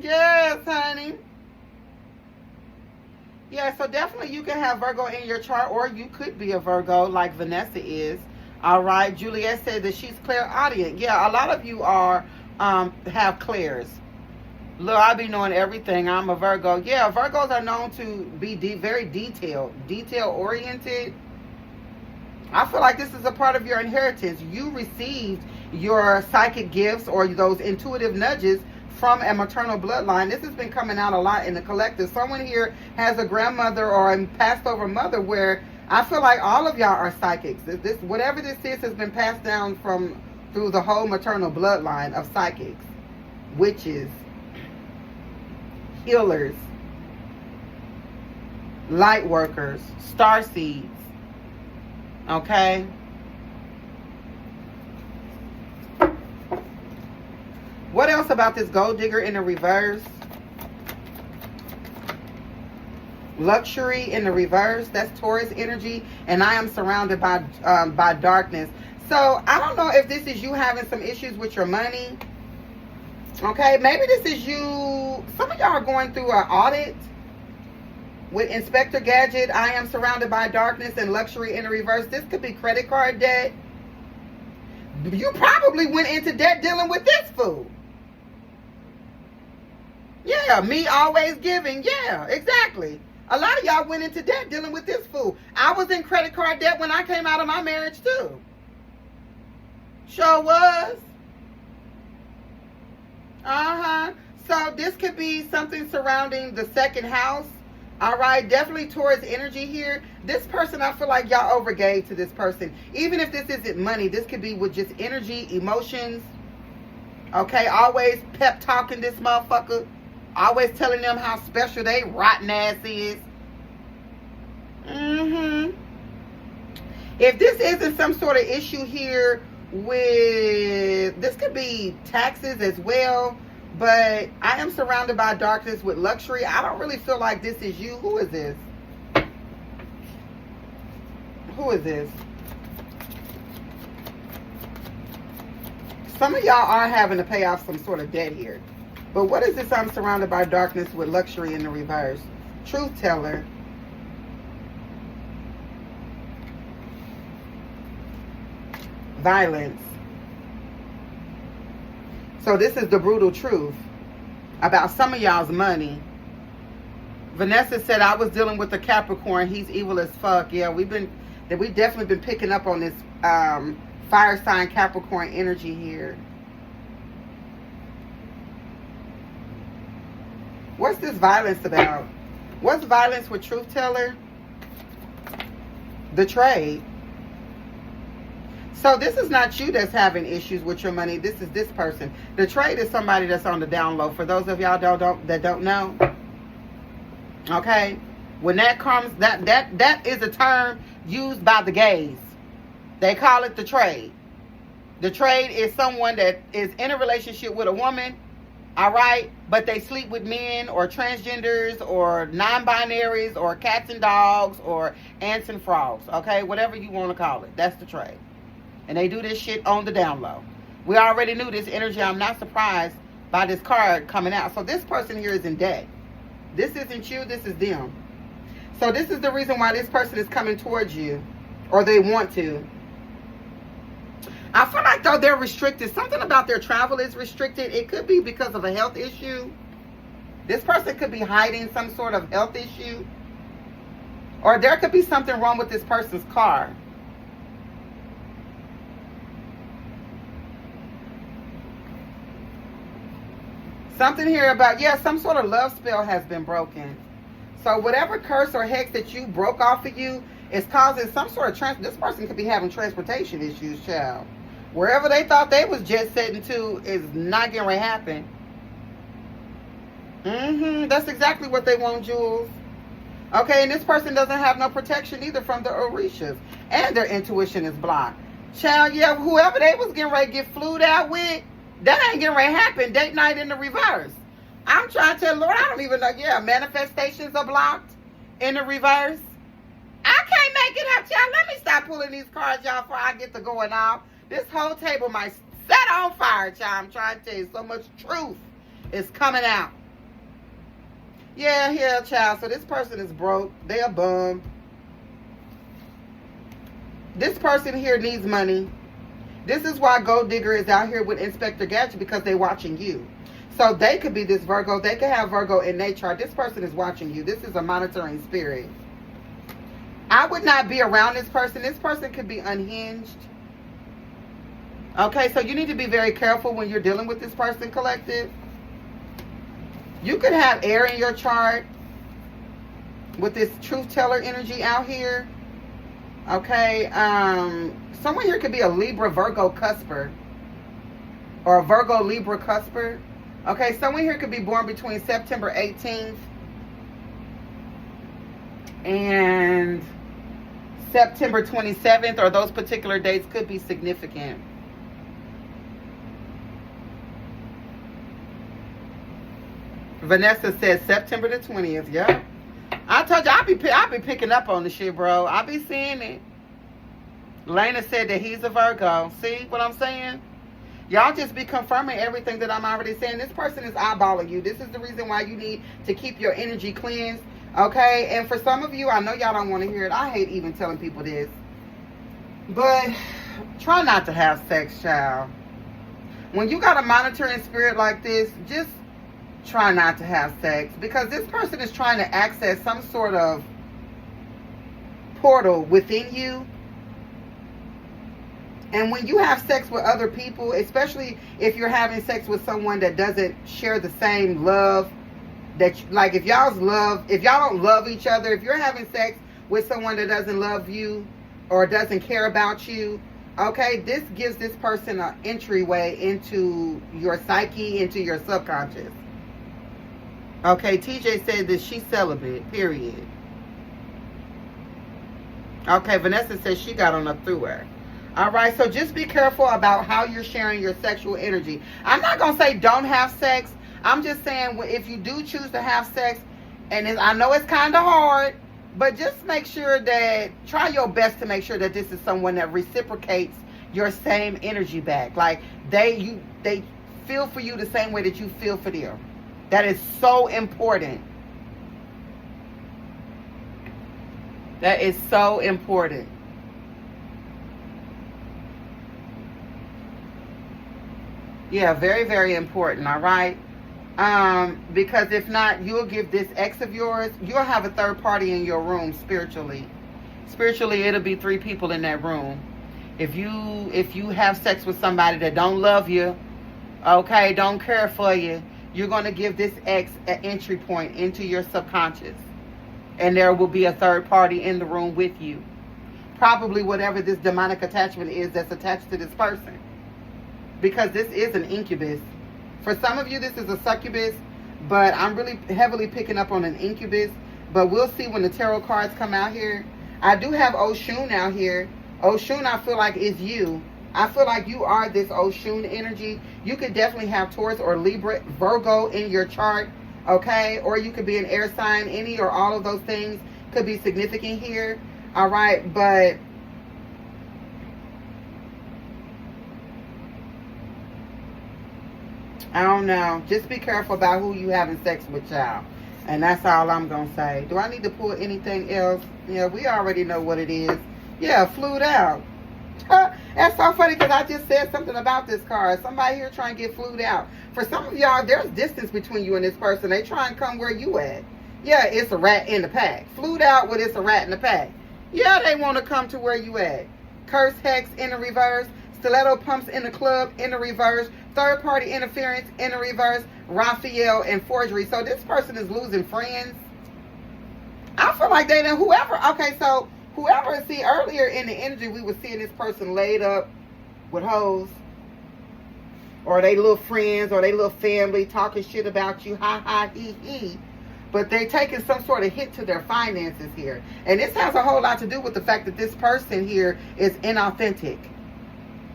Yes, honey. Yeah, so definitely you can have Virgo in your chart, or you could be a Virgo like Vanessa is. All right. Juliet said that she's clairaudient. Yeah, a lot of you are have clairs. Look, I be knowing everything. I'm a Virgo. Yeah, Virgos are known to be very detail-oriented. I feel like this is a part of your inheritance. You received your psychic gifts or those intuitive nudges from a maternal bloodline. This has been coming out a lot in the collective. Someone here has a grandmother or a passed over mother where I feel like all of y'all are psychics. This whatever this is has been passed down through the whole maternal bloodline of psychics, witches, healers, light workers, star seeds. Okay? What else about this gold digger in the reverse? Luxury in the reverse. That's Taurus energy. And I am surrounded by darkness. So, I don't know if this is you having some issues with your money. Okay? Maybe this is you. Some of y'all are going through an audit. With Inspector Gadget, I am surrounded by darkness and luxury in the reverse. This could be credit card debt. You probably went into debt dealing with this fool. Yeah, me always giving. Yeah, exactly. A lot of y'all went into debt dealing with this fool. I was in credit card debt when I came out of my marriage too. Sure was. So this could be something surrounding the second house. All right, definitely towards energy here. This person, I feel like y'all overgave to this person. Even if this isn't money, this could be with just energy, emotions. Okay, always pep talking this motherfucker. Always telling them how special they rotten ass is. If this isn't some sort of issue here with, this could be taxes as well. But I am surrounded by darkness with luxury. I don't really feel like this is you. Who is this? Who is this? Some of y'all are having to pay off some sort of debt here. But what is this? I'm surrounded by darkness with luxury in the reverse. Truth teller. Violence. So this is the brutal truth about some of y'all's money. Vanessa said, I was dealing with a Capricorn. He's evil as fuck. Yeah, we definitely been picking up on this fire sign Capricorn energy here. What's this violence about? What's violence with truth teller? The trade. So this is not you that's having issues with your money. This is this person. The trade is somebody that's on the down low. For those of y'all that don't know. Okay? When that comes, that is a term used by the gays. They call it the trade. The trade is someone that is in a relationship with a woman. All right? But they sleep with men or transgenders or non-binaries or cats and dogs or ants and frogs. Okay? Whatever you want to call it. That's the trade. And they do this shit on the down low. We already knew this energy. I'm not surprised by this card coming out. So this person here is in debt. This isn't you. This is them. So this is the reason why this person is coming towards you. Or they want to. I feel like though they're restricted. Something about their travel is restricted. It could be because of a health issue. This person could be hiding some sort of health issue. Or there could be something wrong with this person's car. Something here about, yeah, some sort of love spell has been broken. So whatever curse or hex that you broke off of you is causing some sort of this person could be having transportation issues, child. Wherever they thought they was jet setting to is not going to happen. That's exactly what they want, Jules. Okay, and this person doesn't have no protection either from the Orishas. And their intuition is blocked. Child, yeah, whoever they was getting ready to get flued out with, that ain't getting ready to happen. Date night in the reverse. I'm trying to tell Lord, I don't even know. Yeah, manifestations are blocked in the reverse. I can't make it up, y'all. Let me stop pulling these cards, y'all, before I get to going off. This whole table might set on fire, y'all. I'm trying to tell you, so much truth is coming out. Yeah, child. So this person is broke. They a bum. This person here needs money. This is why Gold Digger is out here with Inspector Gadget, because they're watching you. So they could be this Virgo. They could have Virgo in their chart. This person is watching you. This is a monitoring spirit. I would not be around this person. This person could be unhinged. Okay, so you need to be very careful when you're dealing with this person, collective. You could have air in your chart with this truth teller energy out here. Okay, someone here could be a Libra Virgo cusper or a Virgo Libra cusper. Okay, someone here could be born between September 18th and September 27th, or those particular dates could be significant. Vanessa says September the 20th. Yep. I told you I be picking up on the shit, bro. I be seeing it. Lena said that he's a Virgo. See what I'm saying? Y'all just be confirming everything that I'm already saying. This person is eyeballing you. This is the reason why you need to keep your energy cleansed. Okay, and for some of you, I know y'all don't want to hear it. I hate even telling people this. But try not to have sex, child. When you got a monitoring spirit like this, just try not to have sex. Because this person is trying to access some sort of portal within you. And when you have sex with other people, especially if you're having sex with someone that doesn't share the same love, like if y'all don't love each other, if you're having sex with someone that doesn't love you or doesn't care about you, okay, this gives this person an entryway into your psyche, into your subconscious. Okay, TJ said that she's celibate, period. Okay, Vanessa says she got on up through her. All right, so just be careful about how you're sharing your sexual energy. I'm not going to say don't have sex. I'm just saying if you do choose to have sex, and I know it's kind of hard, but just make sure that, try your best to make sure that this is someone that reciprocates your same energy back. Like they feel for you the same way that you feel for them. That is so important. That is so important. Yeah, very, very important, all right? Because if not, you'll give this ex of yours, you'll have a third party in your room spiritually. Spiritually, it'll be 3 people in that room. If you have sex with somebody that don't love you, okay, don't care for you, you're going to give this ex an entry point into your subconscious. And there will be a third party in the room with you. Probably whatever this demonic attachment is that's attached to this person. Because this is an incubus. For some of you, this is a succubus, but I'm really heavily picking up on an incubus. But we'll see when the tarot cards come out here. I do have Oshun out here. Oshun, I feel like, is you. I feel like you are this Oshun energy. You could definitely have Taurus or Libra, Virgo in your chart, okay? Or you could be an air sign. Any or all of those things could be significant here, all right? But I don't know. Just be careful about who you having sex with, y'all. And that's all I'm going to say. Do I need to pull anything else? Yeah, we already know what it is. Yeah, flued out. That's so funny because I just said something about this card. Somebody here trying to get flued out. For some of y'all, there's distance between you and this person. They try and come where you at. Yeah, it's a rat in the pack. Flued out with it's a rat in the pack. Yeah, they want to come to where you at. Curse hex in the reverse. Stiletto pumps in the club in the reverse. Third party interference in the reverse. Raphael and forgery. So this person is losing friends. I feel like they done whoever. Okay, so whoever, see, earlier in the energy, we were seeing this person laid up with hoes. Or they little friends or they little family talking shit about you. Ha, ha, he, he. But they're taking some sort of hit to their finances here. And this has a whole lot to do with the fact that this person here is inauthentic.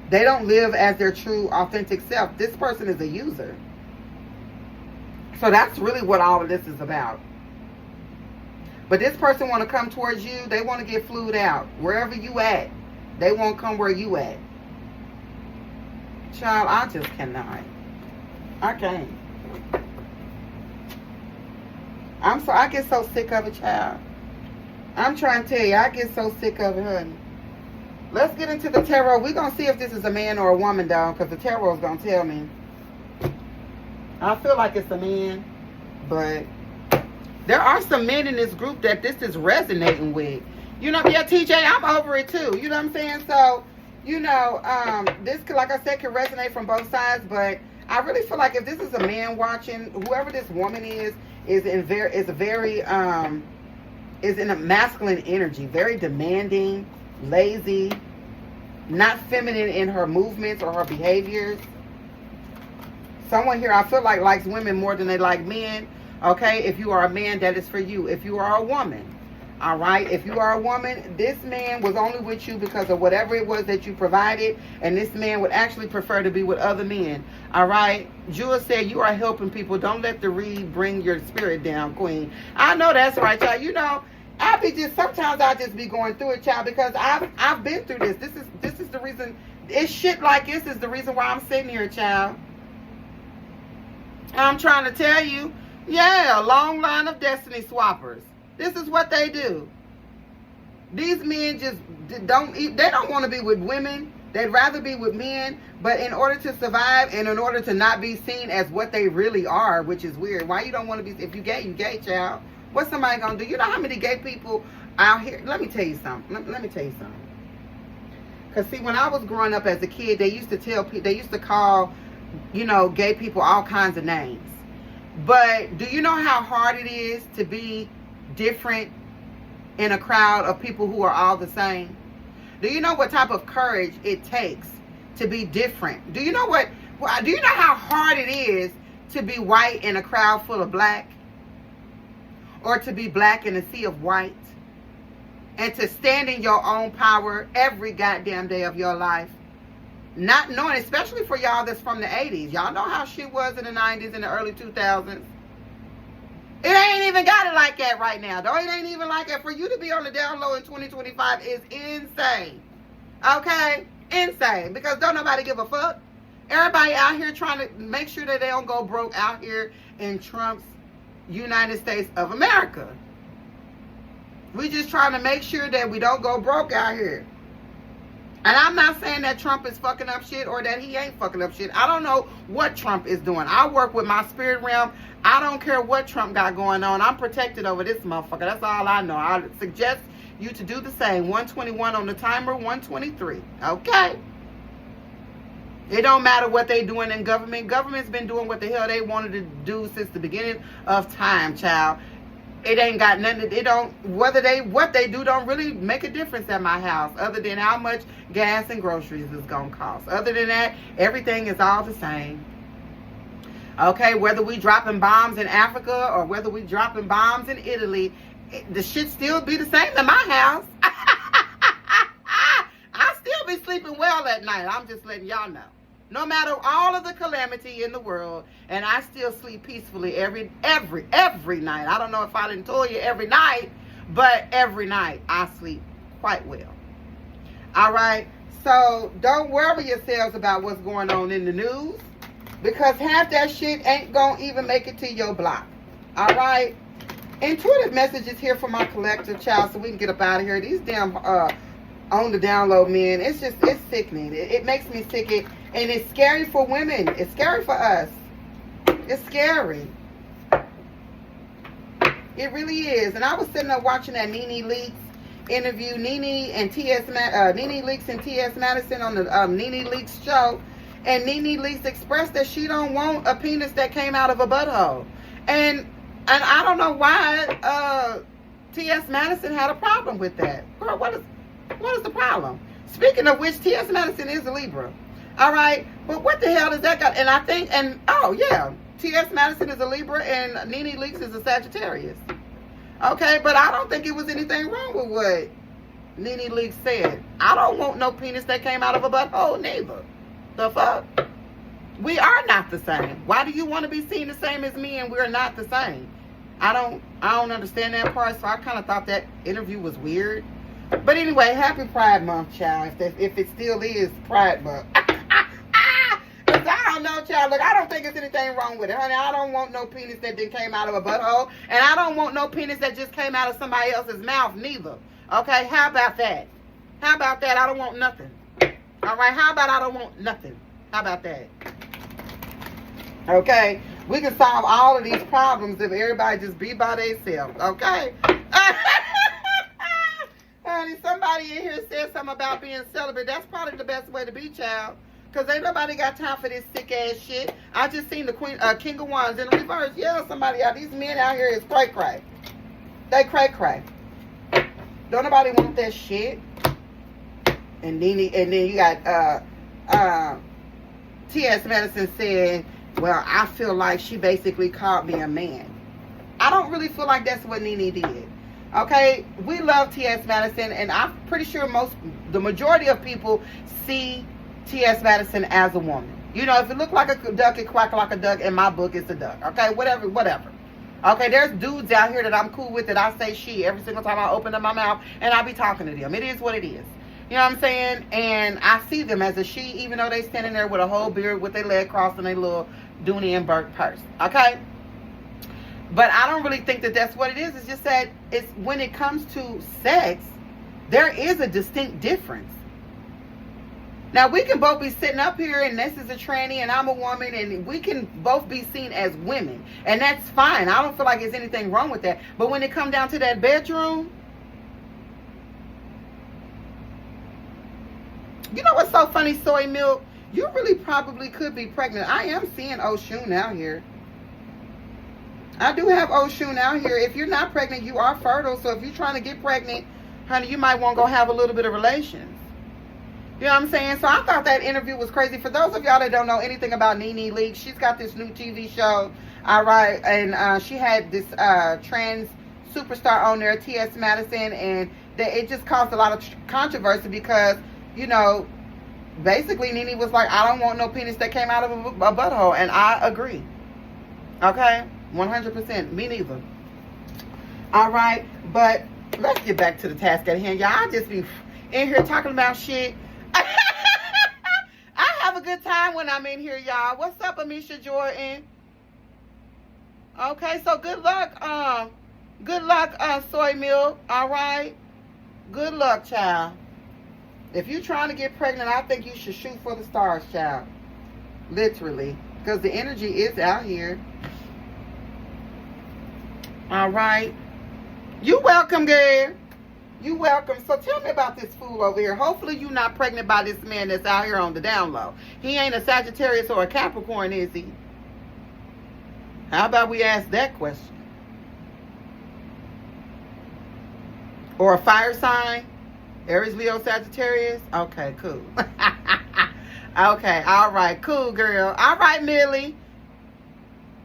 They don't live as their true, authentic self. This person is a user. So that's really what all of this is about. But this person want to come towards you. They want to get flued out. Wherever you at, they won't come where you at. Child, I just cannot. I can't. I get so sick of it, child. I'm trying to tell you, I get so sick of it, honey. Let's get into the tarot. We're going to see if this is a man or a woman, though, because the tarot is going to tell me. I feel like it's a man, but there are some men in this group that this is resonating with. You know, yeah, TJ, I'm over it, too. You know what I'm saying? So, you know, this, like I said, can resonate from both sides, but I really feel like if this is a man watching, whoever this woman is in a masculine energy, very demanding, lazy, not feminine in her movements or her behaviors. Someone here I feel like likes women more than they like men. Okay, if you are a man, that is for you. If you are a woman, all right, if you are a woman, this man was only with you because of whatever it was that you provided, and this man would actually prefer to be with other men. All right, Jewel said you are helping people. Don't let the reed bring your spirit down, Queen. I know that's right, y'all. You know, sometimes I just be going through it, child, because I've been through this. This is the reason. It's shit like this is the reason why I'm sitting here, child. I'm trying to tell you, yeah, a long line of destiny swappers. This is what they do. These men just they don't want to be with women. They'd rather be with men, but in order to survive and in order to not be seen as what they really are, which is weird. Why you don't want to be, if you gay, you gay, child. What's somebody gonna do? You know how many gay people out here? Let me tell you something. Let me tell you something. Because see, when I was growing up as a kid, they used to call, you know, gay people all kinds of names. But do you know how hard it is to be different in a crowd of people who are all the same? Do you know what type of courage it takes to be different? Do you know how hard it is to be white in a crowd full of black? Or to be black in a sea of white? And to stand in your own power every goddamn day of your life. Not knowing, especially for y'all that's from the 80s. Y'all know how shit was in the 90s and the early 2000s. It ain't even got it like that right now. Though it ain't even like that. For you to be on the down low in 2025 is insane. Okay? Insane. Because don't nobody give a fuck. Everybody out here trying to make sure that they don't go broke out here in Trump's United States of America. We just trying to make sure that we don't go broke out here. And I'm not saying that Trump is fucking up shit or that he ain't fucking up shit. I don't know what Trump is doing. I work with my spirit realm. I don't care what Trump got going on. I'm protected over this motherfucker. That's all I know. I suggest you to do the same. 121 on the timer, 123. Okay? It don't matter what they doing in government. Government's been doing what the hell they wanted to do since the beginning of time, child. It ain't got nothing. It don't. What they do don't really make a difference at my house, other than how much gas and groceries is gonna cost. Other than that, everything is all the same. Okay, whether we dropping bombs in Africa or whether we dropping bombs in Italy, the shit still be the same in my house. I still be sleeping well at night. I'm just letting y'all know. No matter all of the calamity in the world, and I still sleep peacefully every night. I don't know if I didn't tell you every night, but every night I sleep quite well. All right? So don't worry yourselves about what's going on in the news, because half that shit ain't gonna even make it to your block. All right? Intuitive messages here for my collective, child, so we can get up out of here. These damn on the download men, it's sickening. It makes me sick. And it's scary for women. It's scary for us. It's scary. It really is. And I was sitting there watching that Nene Leakes interview. Nene Leakes and T.S. Madison on the Nene Leakes show. And Nene Leakes expressed that she don't want a penis that came out of a butthole. And I don't know why T.S. Madison had a problem with that. Girl, what is the problem? Speaking of which, T.S. Madison is a Libra. All right, but what the hell does that got? And I think, oh yeah, T.S. Madison is a Libra and Nene Leakes is a Sagittarius. Okay, but I don't think it was anything wrong with what Nene Leakes said. I don't want no penis that came out of a butthole neither. The fuck? We are not the same. Why do you want to be seen the same as me and we're not the same? I don't understand that part, so I kind of thought that interview was weird. But anyway, happy Pride Month, child, if it still is Pride Month. I don't know, child. Look, I don't think there's anything wrong with it, honey. I don't want no penis that then came out of a butthole. And I don't want no penis that just came out of somebody else's mouth, neither. Okay? How about that? How about that? I don't want nothing. All right? How about I don't want nothing? How about that? Okay? We can solve all of these problems if everybody just be by themselves. Okay? Honey, somebody in here said something about being celibate. That's probably the best way to be, child. Because ain't nobody got time for this sick ass shit. I just seen the King of Wands in reverse. Yeah, somebody out. These men out here is cray-cray. They cray-cray. Don't nobody want that shit. And then you got T.S. Madison saying, well, I feel like she basically called me a man. I don't really feel like that's what Nene did. Okay? We love T.S. Madison, and I'm pretty sure the majority of people see T.S. Madison as a woman. You know, if it look like a duck, it quack like a duck. In my book, it's a duck. Okay? Whatever. Okay? There's dudes out here that I'm cool with that I say she every single time I open up my mouth, and I be talking to them. It is what it is. You know what I'm saying? And I see them as a she, even though they standing there with a whole beard with their leg crossed and their little Dooney and Burke purse. Okay? But I don't really think that that's what it is. It's just that it's when it comes to sex, there is a distinct difference. Now, we can both be sitting up here, and this is a tranny, and I'm a woman, and we can both be seen as women. And that's fine. I don't feel like there's anything wrong with that. But when it comes down to that bedroom, you know what's so funny, Soy Milk? You really probably could be pregnant. I am seeing Oshun out here. I do have Oshun out here. If you're not pregnant, you are fertile. So if you're trying to get pregnant, honey, you might want to go have a little bit of relations. You know what I'm saying? So I thought that interview was crazy. For those of y'all that don't know anything about Nene Leakes, she's got this new TV show, all right, and she had this trans superstar on there, T.S. Madison, and it just caused a lot of controversy because, you know, basically Nene was like, I don't want no penis that came out of a butthole, and I agree. Okay? 100%. Me neither. All right, but let's get back to the task at hand. Y'all, I just be in here talking about shit. I have a good time when I'm in here, y'all. What's up, Amisha Jordan? Okay, so good luck, Soy Milk. All right, good luck, child. If you're trying to get pregnant, I think you should shoot for the stars, child. Literally, because the energy is out here. All right, you welcome, girl. You welcome. So tell me about this fool over here. Hopefully you're not pregnant by this man that's out here on the down low. He ain't a Sagittarius or a Capricorn, is he? How about we ask that question? Or a fire sign? Aries, Leo, Sagittarius? Okay, cool. Okay, all right, cool, girl. All right, Millie.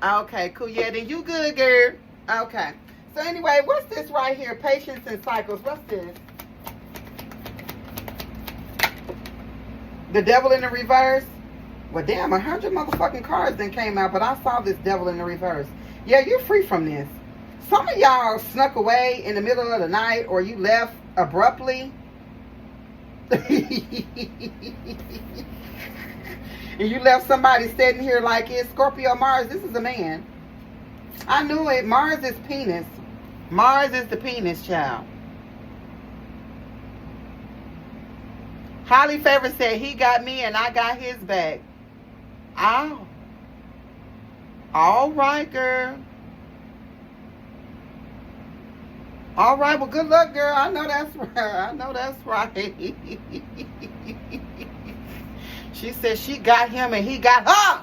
Okay, cool. Yeah, then you good, girl. Okay. So anyway, what's this right here? Patience and cycles. What's this? The devil in the reverse? Well, damn, 100 motherfucking cards then came out, but I saw this devil in the reverse. Yeah, you're free from this. Some of y'all snuck away in the middle of the night, or you left abruptly. And you left somebody sitting here like it's Scorpio Mars. This is a man. I knew it. Mars is penis. Mars is the penis, child. Highly Favored said he got me and I got his back. Ow. All right, girl. All right, well, good luck, girl. I know that's right. I know that's right. She said she got him and he got her.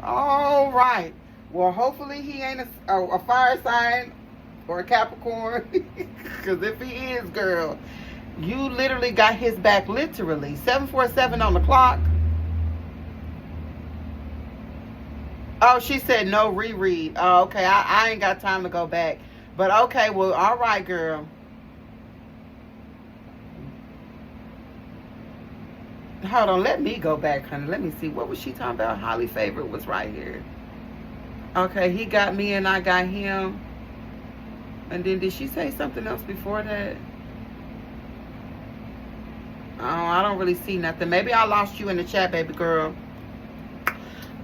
All right. Well, hopefully he ain't a fire sign or a Capricorn. Because if he is, girl, you literally got his back, literally. 747 on the clock. Oh, she said no reread. Oh, okay. I ain't got time to go back. But okay, well, all right, girl. Hold on, let me go back, honey. Let me see. What was she talking about? Highly Favored was right here. Okay, he got me and I got him. And then did she say something else before that? Oh, I don't really see nothing. Maybe I lost you in the chat, baby girl.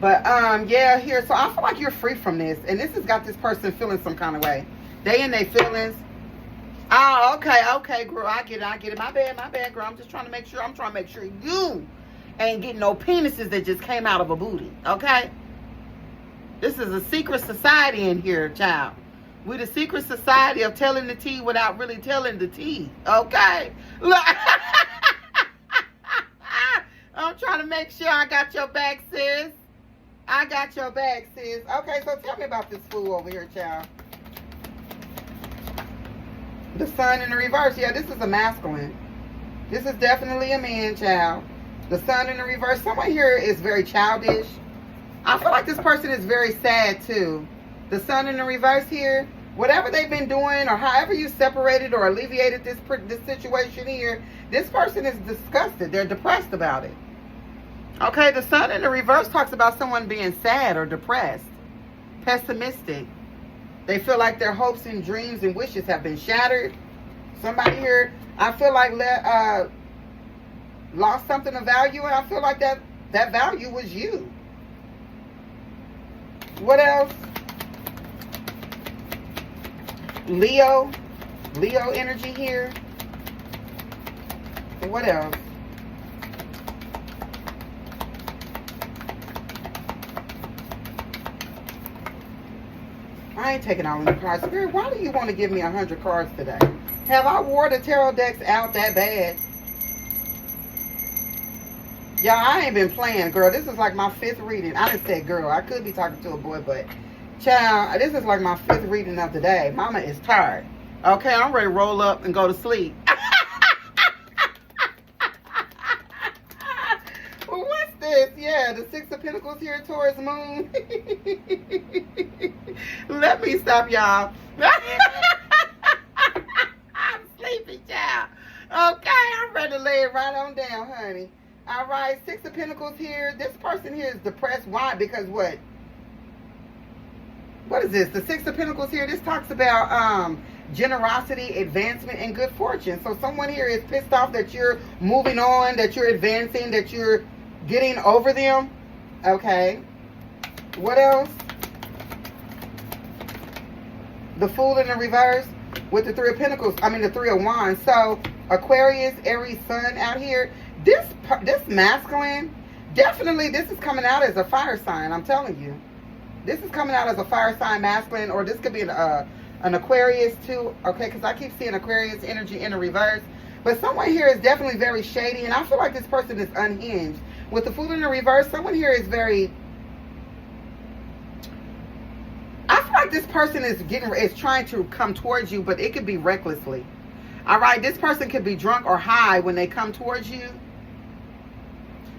But, yeah, here. So I feel like you're free from this. And this has got this person feeling some kind of way. They in their feelings. Oh, okay, girl. I get it. My bad, girl. I'm just trying to make sure. I'm trying to make sure you ain't getting no penises that just came out of a booty. Okay? This is a secret society in here, child. We the secret society of telling the tea without really telling the tea. Okay? Look. I'm trying to make sure I got your back, sis. I got your back, sis. Okay, so tell me about this fool over here, child. The sun in the reverse. Yeah, this is a masculine. This is definitely a man, child. The sun in the reverse. Someone here is very childish. I feel like this person is very sad, too. The sun in the reverse here. Whatever they've been doing or however you separated or alleviated this situation here, this person is disgusted. They're depressed about it. Okay, the sun in the reverse talks about someone being sad or depressed, pessimistic. They feel like their hopes and dreams and wishes have been shattered. Somebody here, I feel like lost something of value, and I feel like that value was you. What else? Leo energy here. What else? I ain't taking all of the cards. Spirit, why do you want to give me 100 cards today? Have I wore the tarot decks out that bad? Y'all, I ain't been playing, girl. This is like my 5th reading. I didn't say girl. I could be talking to a boy, but child, this is like my 5th reading of the day. Mama is tired. Okay, I'm ready to roll up and go to sleep. Well, what's this? Yeah, the 6 of Pentacles here towards Moon. Let me stop, y'all. I'm sleepy, child. Okay, I'm ready to lay it right on down, honey. All right, 6 of Pentacles here. This person here is depressed. Why? Because what? What is this? The 6 of Pentacles here. This talks about generosity, advancement, and good fortune. So someone here is pissed off that you're moving on, that you're advancing, that you're getting over them. Okay. What else? The Fool in the reverse with the 3 of Pentacles. I mean, the 3 of Wands. So Aquarius, Aries, Sun out here. This masculine, definitely this is coming out as a fire sign. I'm telling you. This is coming out as a fire sign masculine, or this could be an Aquarius too. Okay, because I keep seeing Aquarius energy in the reverse. But someone here is definitely very shady, and I feel like this person is unhinged. With the Fool in the reverse, someone here is very... I feel like this person is trying to come towards you, but it could be recklessly. All right, this person could be drunk or high when they come towards you.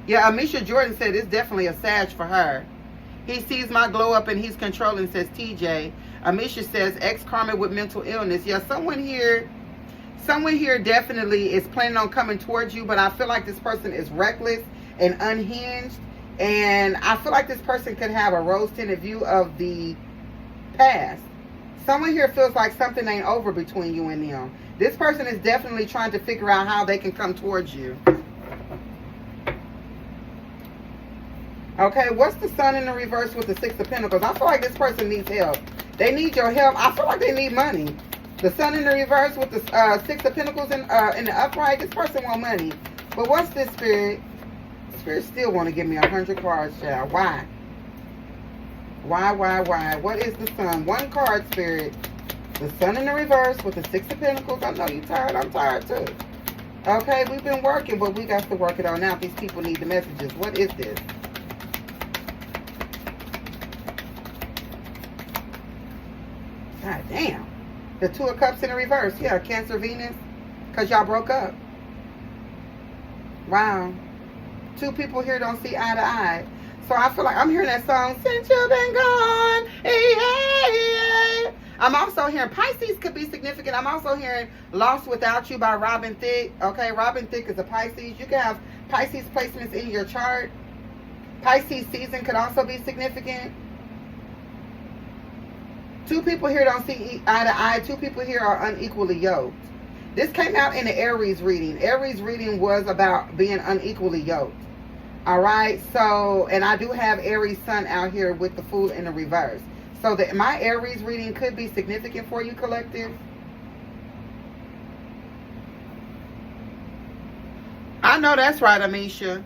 Yeah, Amisha Jordan said it's definitely a Sag for her. He sees my glow up and he's controlling, says TJ. Amisha says ex-karma with mental illness. Yeah, someone here definitely is planning on coming towards you, but I feel like this person is reckless and unhinged. And I feel like this person could have a rose-tinted view of the past. Someone here feels like something ain't over between you and them. This person is definitely trying to figure out how they can come towards you. Okay, what's the Sun in the reverse with the 6 of Pentacles? I feel like this person needs help. They need your help. I feel like they need money. The Sun in the reverse with the 6 of Pentacles in the upright. This person want money. But what's this, Spirit? Spirit still want to give me 100 cards, child. Why? Why? What is the Sun? 1 card, Spirit. The Sun in the reverse with the 6 of Pentacles. I know you're tired. I'm tired, too. Okay, we've been working, but we got to work it on now. These people need the messages. What is this? God damn. The 2 of Cups in the reverse. Yeah, Cancer, Venus. Because y'all broke up. Wow. 2 people here don't see eye to eye. So I feel like I'm hearing that song, Since You've Been Gone. Hey, hey, hey. I'm also hearing Pisces could be significant. I'm also hearing Lost Without You by Robin Thicke. Okay, Robin Thicke is a Pisces. You can have Pisces placements in your chart. Pisces season could also be significant. 2 people here don't see eye to eye. 2 people here are unequally yoked. This came out in the Aries reading. Aries reading was about being unequally yoked. All right. So, and I do have Aries Sun out here with the Fool in the reverse. So that my Aries reading could be significant for you, collective. I know that's right, Amisha.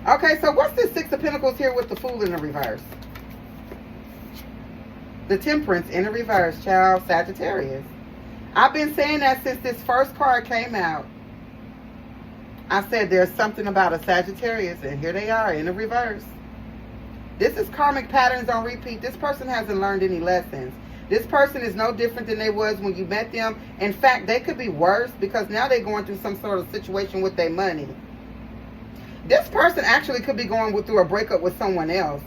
Okay, so what's this 6 of Pentacles here with the Fool in the reverse? The Temperance in the reverse, child, Sagittarius. I've been saying that since this first card came out. I said there's something about a Sagittarius, and here they are in the reverse. This is karmic patterns on repeat. This person hasn't learned any lessons. This person is no different than they was when you met them. In fact, they could be worse because now they're going through some sort of situation with their money. This person actually could be going through a breakup with someone else.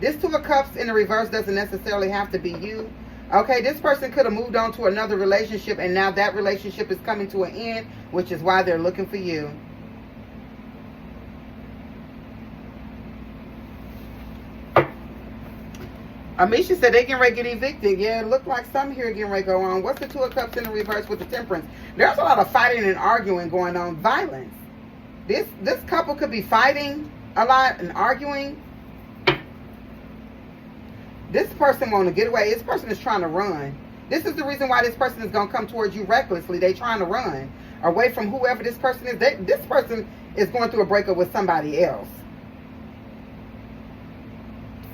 This 2 of Cups in the reverse doesn't necessarily have to be you. Okay, this person could have moved on to another relationship, and now that relationship is coming to an end, which is why they're looking for you. Amisha said they getting ready to get evicted. Yeah, it looked like some here getting ready to go on. What's the 2 of Cups in the reverse with the Temperance? There's a lot of fighting and arguing going on. Violence. This couple could be fighting a lot and arguing. This person want to get away. This person is trying to run. This is the reason why this person is going to come towards you recklessly. They trying to run away from whoever this person is. This person is going through a breakup with somebody else.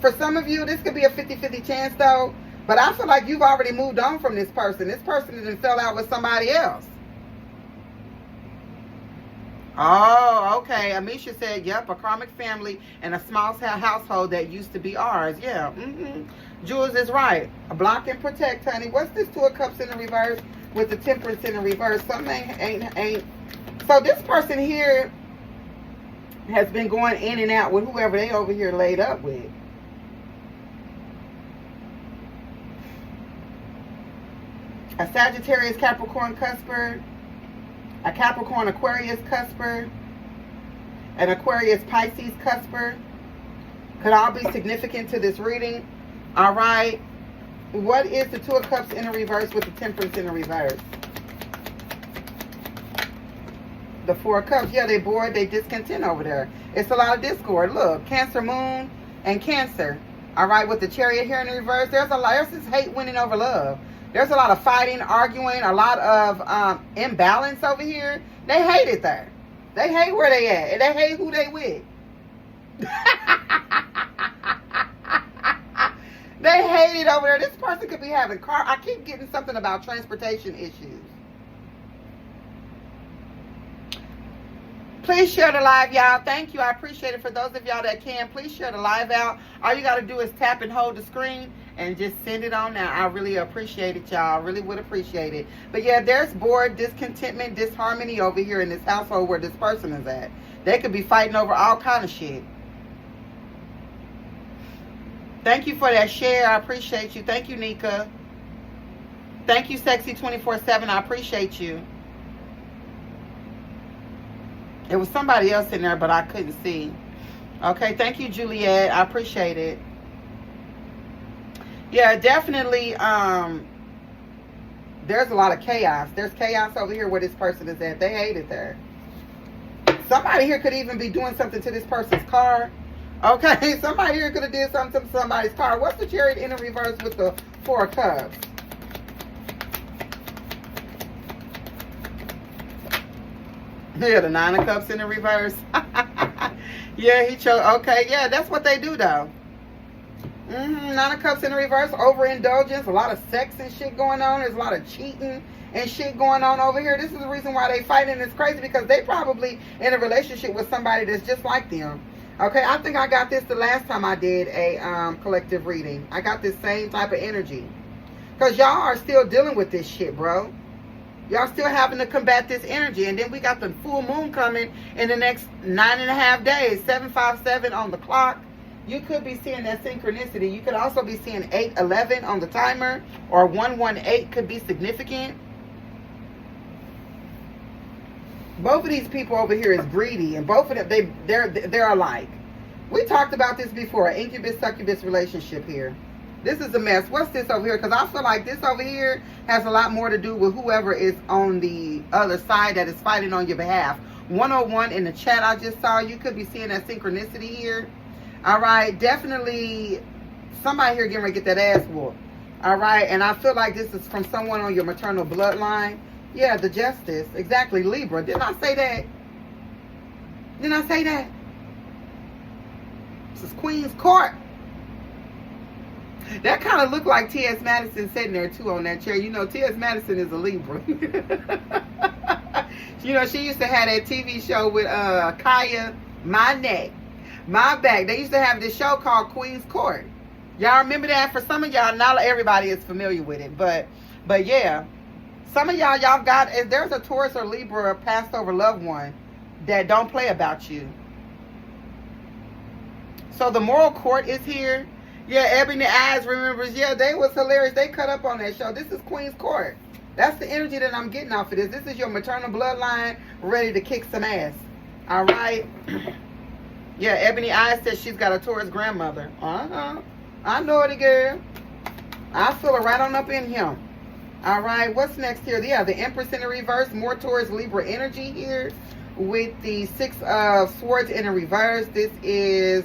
For some of you, this could be a 50-50 chance though. But I feel like you've already moved on from this person. This person didn't fell out with somebody else. Oh, okay. Amisha said, yep, a karmic family and a small household that used to be ours. Yeah. Jules is right. Block and protect, honey. What's this 2 of Cups in the reverse with the Temperance in the reverse? Something ain't. So this person here has been going in and out with whoever they over here laid up with. A Sagittarius Capricorn cusper, a Capricorn Aquarius cusper, an Aquarius Pisces cusper could all be significant to this reading. All right. What is the 2 of Cups in the reverse with the Temperance in the reverse? The 4 of Cups. Yeah, they bored. They discontent over there. It's a lot of discord. Look, Cancer Moon and Cancer. All right, with the Chariot here in the reverse, there's this hate winning over love. There's a lot of fighting, arguing, a lot of imbalance over here. They hate it there. They hate where they at. And they hate who they with. They hate it over there. This person could be having I keep getting something about transportation issues. Please share the live, y'all. Thank you. I appreciate it. For those of y'all that can, please share the live out. All you got to do is tap and hold the screen and just send it on now. I really appreciate it, y'all. I really would appreciate it. But yeah, there's bored, discontentment, disharmony over here in this household where this person is at. They could be fighting over all kind of shit. Thank you for that share. I appreciate you. Thank you, Nika. Thank you, Sexy 24/7. I appreciate you. It was somebody else in there, but I couldn't see. Okay, thank you, Juliet. I appreciate it. Yeah, definitely, there's a lot of chaos. There's chaos over here where this person is at. They hate it there. Somebody here could even be doing something to this person's car. Okay, somebody here could have did something to somebody's car. What's the Chariot in the reverse with the 4 of Cups? Yeah, the 9 of Cups in the reverse. Yeah, he chose. Okay, yeah, that's what they do though. 9 of Cups in the reverse, overindulgence, a lot of sex and shit going on. There's a lot of cheating and shit going on over here. This is the reason why they fighting. It's crazy because they probably in a relationship with somebody that's just like them. Okay, I think I got this the last time I did a collective reading. I got this same type of energy. Because y'all are still dealing with this shit, bro. Y'all still having to combat this energy. And then we got the full moon coming in the next 9.5 days. 757 on the clock. You could be seeing that synchronicity. You could also be seeing 811 on the timer. Or 118 could be significant. Both of these people over here is greedy. And both of them, they're alike. We talked about this before. An incubus-succubus relationship here. This is a mess. What's this over here? Because I feel like this over here has a lot more to do with whoever is on the other side that is fighting on your behalf. 101 in the chat I just saw. You could be seeing that synchronicity here. All right. Definitely somebody here getting ready to get that ass whooped. All right. And I feel like this is from someone on your maternal bloodline. Yeah, the Justice. Exactly. Libra. Didn't I say that? Didn't I say that? This is Queen's Court. That kind of looked like T.S. Madison sitting there, too, on that chair. You know, T.S. Madison is a Libra. You know, she used to have that TV show with Kaya, My Neck, My Back. They used to have this show called Queen's Court. Y'all remember that? For some of y'all, not everybody is familiar with it. But yeah. Some of y'all got, if there's a Taurus or Libra passed over loved one that don't play about you. So the moral court is here. Yeah, Ebony Eyes remembers. Yeah, they was hilarious. They cut up on that show. This is Queen's Court. That's the energy that I'm getting off of this. This is your maternal bloodline ready to kick some ass. All right. Yeah, Ebony Eyes says she's got a Taurus grandmother. I know it, girl. I feel it right on up in him. All right. What's next here? Yeah, the Empress in the reverse. More Taurus Libra energy here with the 6 of Swords in the reverse. This is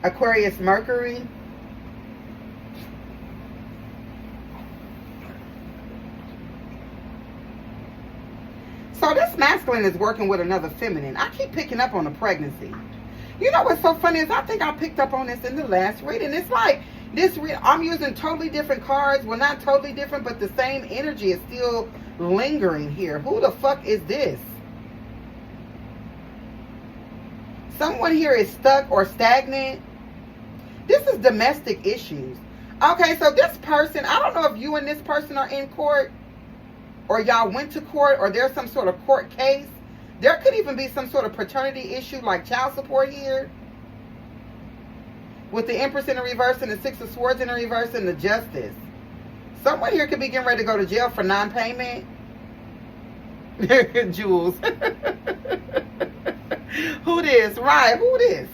Aquarius Mercury. So this masculine is working with another feminine. I keep picking up on the pregnancy. You know what's so funny is I think I picked up on this in the last reading. It's like this I'm using totally different cards. Well, not totally different, but the same energy is still lingering here. Who the fuck is this? Someone here is stuck or stagnant. This is domestic issues. Okay, so this person, I don't know if you and this person are in court, or y'all went to court, or there's some sort of court case. There could even be some sort of paternity issue like child support here. With the Empress in the reverse and the Six of Swords in the reverse and the Justice. Someone here could be getting ready to go to jail for non-payment. Jules. Who this? Right, who this?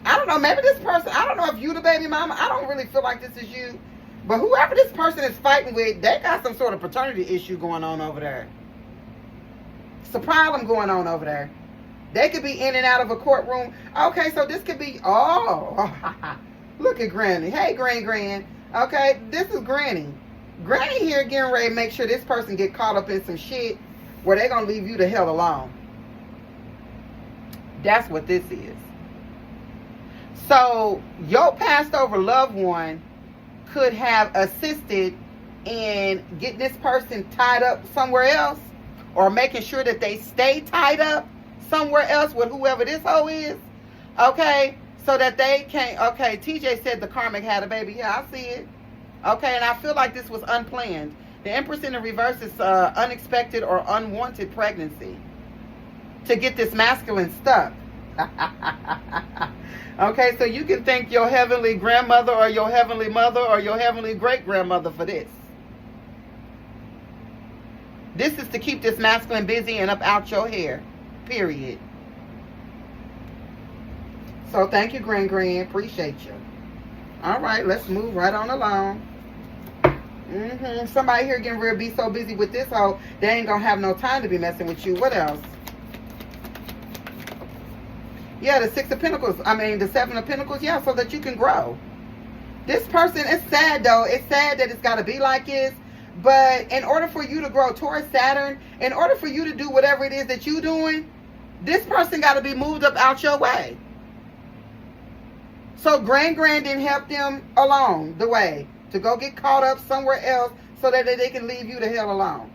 I don't know, maybe this person, I don't know if you the baby mama. I don't really feel like this is you. But whoever this person is fighting with, they got some sort of paternity issue going on over there. It's a problem going on over there. They could be in and out of a courtroom. Okay, so this could be, look at Granny. Hey, Gran. Okay, this is Granny. Granny here getting ready to make sure this person get caught up in some shit where they're going to leave you the hell alone. That's what this is. So, your passed over loved one could have assisted in getting this person tied up somewhere else, or making sure that they stay tied up somewhere else with whoever this hoe is. Okay, so that they can't. Okay, TJ said the karmic had a baby. Yeah, I see it. Okay, and I feel like this was unplanned. The Empress in the reverse is unexpected or unwanted pregnancy to get this masculine stuck. Okay, so you can thank your heavenly grandmother or your heavenly mother or your heavenly great-grandmother for this. This is to keep this masculine busy and up out your hair. Period. So thank you, Gran. Appreciate you. All right, let's move right on along. Somebody here getting ready to be so busy with this hoe, they ain't going to have no time to be messing with you. What else? Yeah, the Six of Pentacles. I mean, the Seven of Pentacles. Yeah, so that you can grow. This person, it's sad though. It's sad that it's got to be like this. But in order for you to grow, Taurus, Saturn, in order for you to do whatever it is that you're doing, this person got to be moved up out your way. So Gran didn't help them along the way to go get caught up somewhere else so that they can leave you the hell alone.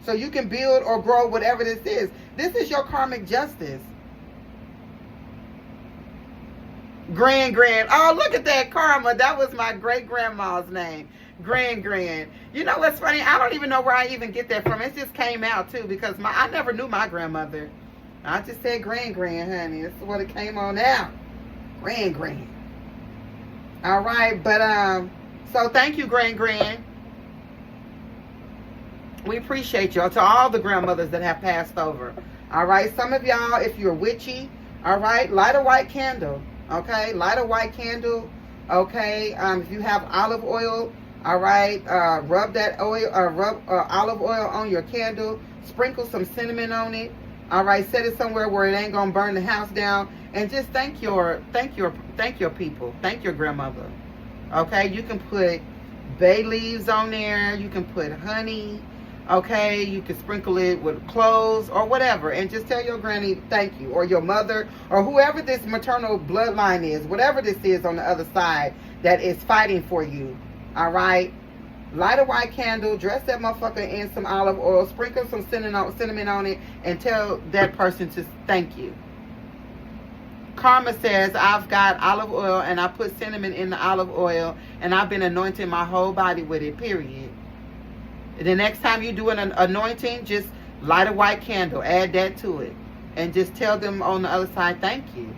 So you can build or grow whatever this is. This is your karmic justice. Gran. Oh, look at that, Karma. That was my great-grandma's name. Gran. You know what's funny? I don't even know where I even get that from. It just came out, too, because I never knew my grandmother. I just said Gran, honey. This is what it came on out. Gran. All right, but, so thank you, Gran. We appreciate y'all. To all the grandmothers that have passed over. All right, some of y'all, if you're witchy, all right, light a white candle. Okay, light a white candle. Okay, if you have olive oil, all right, rub that oil, rub olive oil on your candle. Sprinkle some cinnamon on it. All right, set it somewhere where it ain't gonna burn the house down, and just thank your people, thank your grandmother. Okay, you can put bay leaves on there. You can put honey. Okay, you can sprinkle it with cloves or whatever, and just tell your granny thank you, or your mother, or whoever this maternal bloodline is, whatever this is on the other side that is fighting for you. All right, light a white candle, dress that motherfucker in some olive oil, sprinkle some cinnamon on it, and tell that person to thank you. Karma says, I've got olive oil and I put cinnamon in the olive oil and I've been anointing my whole body with it, period. The next time you do an anointing, just light a white candle, add that to it, and just tell them on the other side, thank you.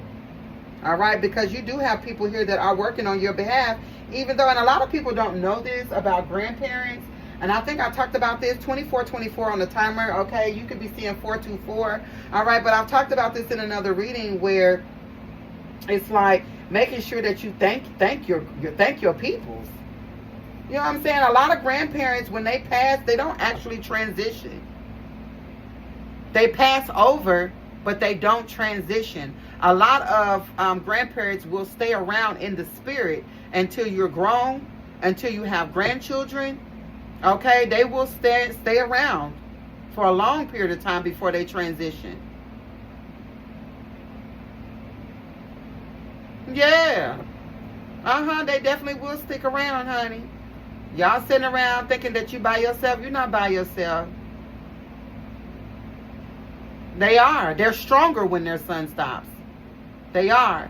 All right, because you do have people here that are working on your behalf, even though, and a lot of people don't know this about grandparents, and I think I talked about this, 2424 on the timer, okay, you could be seeing 424, all right, but I've talked about this in another reading where it's like making sure that you thank your peoples. You know what I'm saying? A lot of grandparents, when they pass, they don't actually transition. They pass over but they don't transition. A lot of grandparents will stay around in the spirit until you're grown, until you have grandchildren. Okay, they will stay around for a long period of time before they transition. Yeah. They definitely will stick around, honey. Y'all sitting around thinking that you by yourself. You're not by yourself. They are. They're stronger when their sun stops. They are.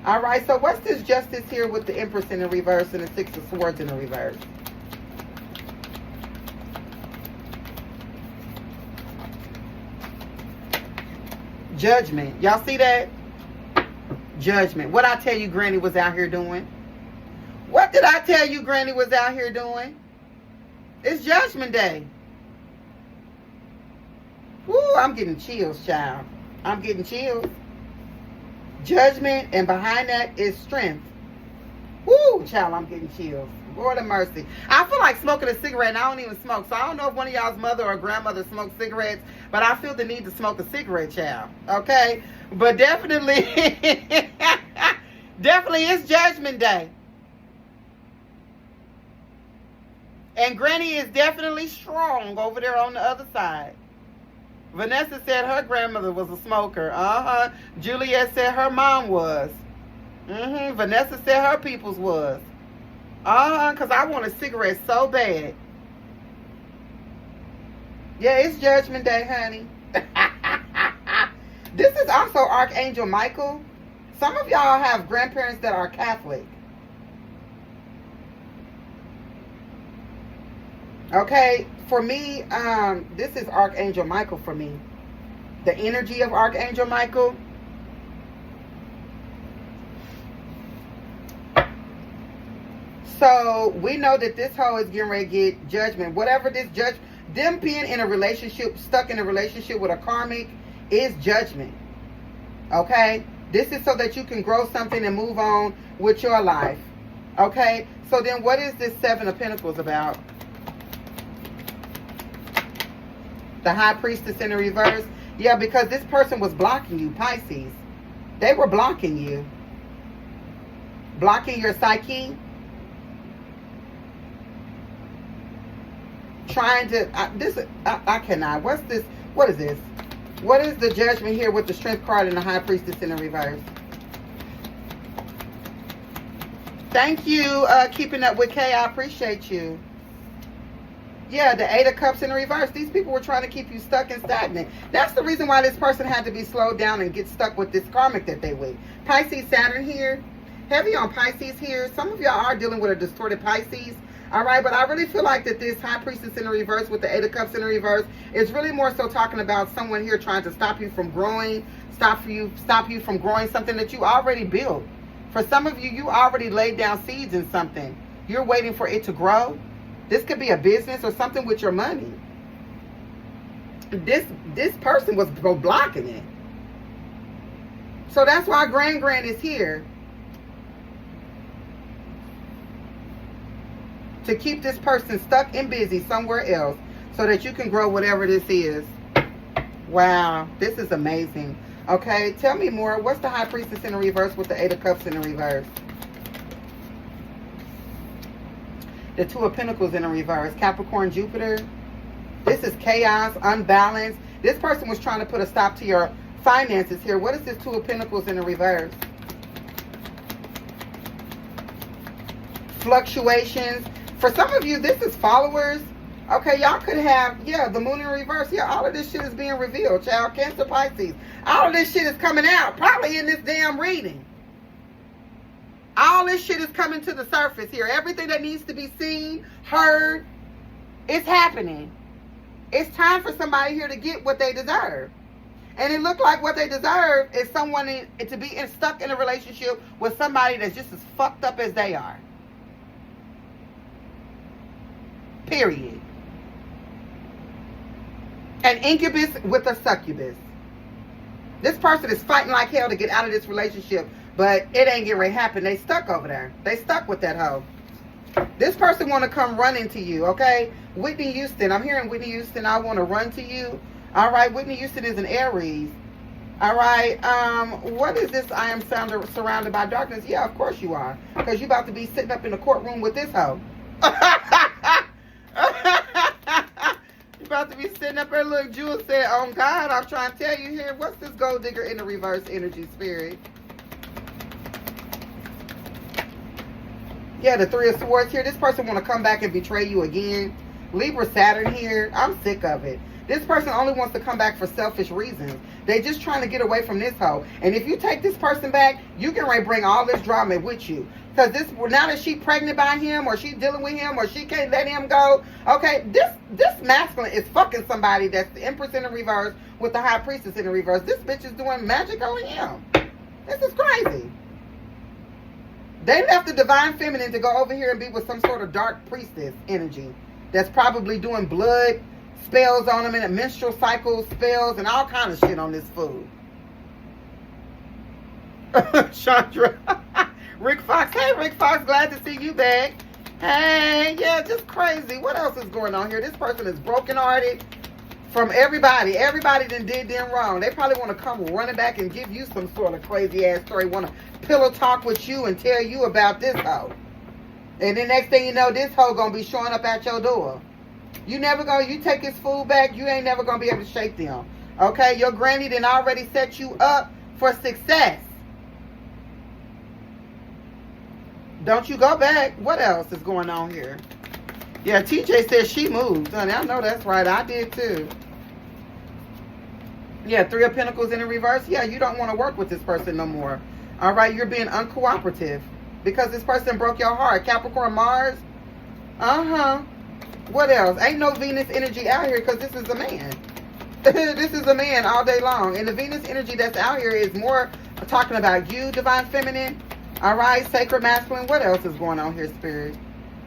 All right, so what's this justice here with the Empress in the reverse and the Six of Swords in the reverse? Judgment. Y'all see that? Judgment. What I tell you Granny was out here doing? What did I tell you Granny was out here doing? It's Judgment Day. Woo, I'm getting chills, child. I'm getting chills. Judgment, and behind that is strength. Woo, child, I'm getting chills. Lord of mercy. I feel like smoking a cigarette, and I don't even smoke. So I don't know if one of y'all's mother or grandmother smokes cigarettes, but I feel the need to smoke a cigarette, child. Okay? But definitely, definitely it's Judgment Day. And Granny is definitely strong over there on the other side. Vanessa said her grandmother was a smoker. Juliet said her mom was. Vanessa said her people's was. Because I want a cigarette so bad. Yeah, it's Judgment Day, honey. This is also Archangel Michael. Some of y'all have grandparents that are Catholic. Okay, for me, this is Archangel Michael for me. The energy of Archangel Michael. So we know that this hoe is getting ready to get judgment. Whatever this them being in a relationship, stuck in a relationship with a karmic, is judgment. Okay? This is so that you can grow something and move on with your life. Okay? So then what is this Seven of Pentacles about? The High Priestess in the reverse. Yeah, because this person was blocking you, Pisces. They were blocking you. Blocking your psyche. Trying to... I cannot. What's this? What is this? What is the Judgment here with the Strength card and the High Priestess in the reverse? Thank you, Keeping Up with Kay. I appreciate you. Yeah, the Eight of Cups in the reverse. These people were trying to keep you stuck and stagnant. That's the reason why this person had to be slowed down and get stuck with this karmic that they with. Pisces, Saturn here. Heavy on Pisces here. Some of y'all are dealing with a distorted Pisces. All right, but I really feel like that this High Priestess in the reverse with the Eight of Cups in the reverse is really more so talking about someone here trying to stop you from growing, stop you from growing something that you already built. For some of you, you already laid down seeds in something. You're waiting for it to grow. This could be a business or something with your money. This person was blocking it. So that's why Grand is here. To keep this person stuck and busy somewhere else so that you can grow whatever this is. Wow, this is amazing. Okay, tell me more. What's the High Priestess in the reverse with the Eight of Cups in the reverse? The Two of Pentacles in the reverse. Capricorn, Jupiter. This is chaos, unbalanced. This person was trying to put a stop to your finances here. What is this Two of Pentacles in the reverse? Fluctuations. For some of you, this is followers. Okay, y'all could have, yeah, the Moon in reverse. Yeah, all of this shit is being revealed, child. Cancer, Pisces. All of this shit is coming out. Probably in this damn reading. All this shit is coming to the surface here. Everything that needs to be seen, heard, it's happening. It's time for somebody here to get what they deserve. And it looked like what they deserve is someone to be stuck in a relationship with somebody that's just as fucked up as they are. Period. An incubus with a succubus. This person is fighting like hell to get out of this relationship, but it ain't getting ready to happen. They stuck over there. They stuck with that hoe. This person want to come running to you, okay? Whitney Houston. I'm hearing Whitney Houston. I want to run to you. All right, Whitney Houston is an Aries. All right, what is this? I am surrounded by darkness. Yeah, of course you are. Because you're about to be sitting up in the courtroom with this hoe. You're about to be sitting up there. Look, Jewel said, oh God, I'm trying to tell you here. What's this gold digger in the reverse energy, spirit? Yeah, the Three of Swords here. This person want to come back and betray you again. Libra Saturn here. I'm sick of it. This person only wants to come back for selfish reasons. They just trying to get away from this hoe. And if you take this person back, you can bring all this drama with you. Because this, now that she pregnant by him, or she dealing with him, or she can't let him go. Okay, this masculine is fucking somebody that's the Empress in the reverse with the High Priestess in the reverse. This bitch is doing magic on him. This is crazy. They left the divine feminine to go over here and be with some sort of dark priestess energy that's probably doing blood spells on them, and a menstrual cycle spells and all kind of shit on this food. Chandra. Rick Fox. Hey, Rick Fox. Glad to see you back. Hey, yeah, just crazy. What else is going on here? This person is brokenhearted from everybody. Everybody done did them wrong. They probably want to come running back and give you some sort of crazy ass story. Want to pillow talk with you and tell you about this hoe. And the next thing you know, this hoe gonna be showing up at your door. You take his food back, you ain't never gonna be able to shake them. Okay, your granny done already set you up for success. Don't you go back. What else is going on here? Yeah, TJ says she moved. Honey, I know that's right. I did too. Yeah, Three of Pentacles in the reverse. Yeah, you don't want to work with this person no more. All right, you're being uncooperative because this person broke your heart. Capricorn, Mars. What else? Ain't no Venus energy out here because this is a man. This is a man all day long. And the Venus energy that's out here is more talking about you, divine feminine. All right, sacred masculine. What else is going on here, spirit?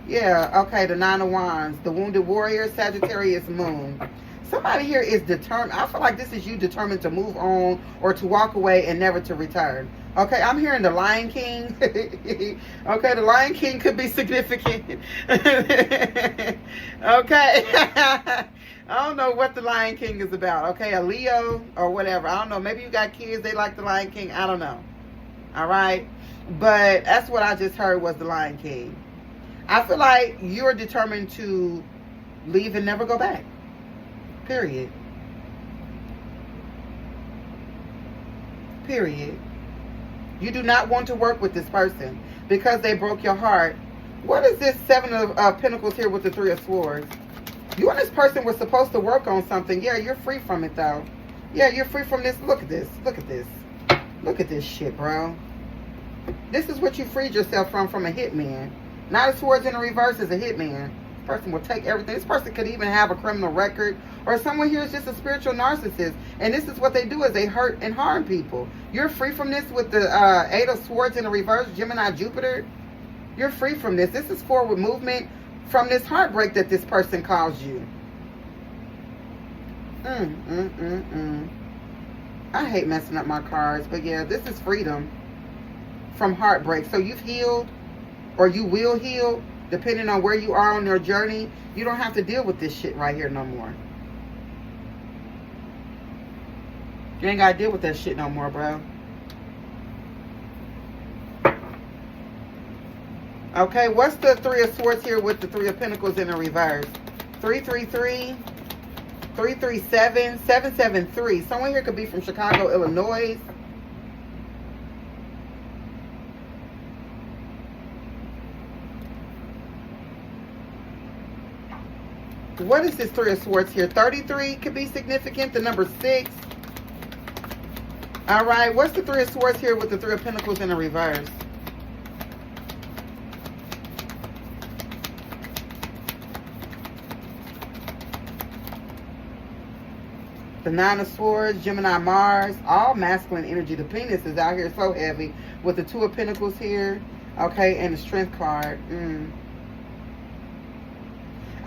Yeah, okay, the Nine of Wands, the wounded warrior, Sagittarius moon. Somebody here is determined. I feel like this is you determined to move on or to walk away and never to return. Okay, I'm hearing the Lion King. Okay, the Lion King could be significant. Okay. I don't know what the Lion King is about. Okay, a Leo or whatever. I don't know. Maybe you got kids, they like the Lion King. I don't know. All right. But that's what I just heard was the Lion King. I feel like you're determined to leave and never go back. Period. Period. You do not want to work with this person because they broke your heart. What is this Seven of Pentacles here with the Three of Swords? You and this person were supposed to work on something. Yeah, you're free from it though. Yeah, you're free from this. Look at this. Look at this. Look at this shit, bro. This is what you freed yourself from a hitman. Nine of Swords in the reverse is a hitman. This person will take everything. This person could even have a criminal record. Or someone here is just a spiritual narcissist. And this is what they do, is they hurt and harm people. You're free from this with the Eight of Swords in the reverse, Gemini, Jupiter. You're free from this. This is forward movement from this heartbreak that this person caused you. I hate messing up my cards. But yeah, this is freedom from heartbreak. So you've healed, or you will heal, depending on where you are on your journey. You don't have to deal with this shit right here no more. You ain't got to deal with that shit no more, bro. Okay, what's the Three of Swords here with the Three of Pentacles in the reverse? 333, 337, 773. Someone here could be from Chicago, Illinois. What is this Three of Swords here? 33 could be significant. The number 6. All right. What's the Three of Swords here with the Three of Pentacles in the reverse? The Nine of Swords, Gemini, Mars, all masculine energy. The penis is out here so heavy with the Two of Pentacles here. Okay, and the Strength card.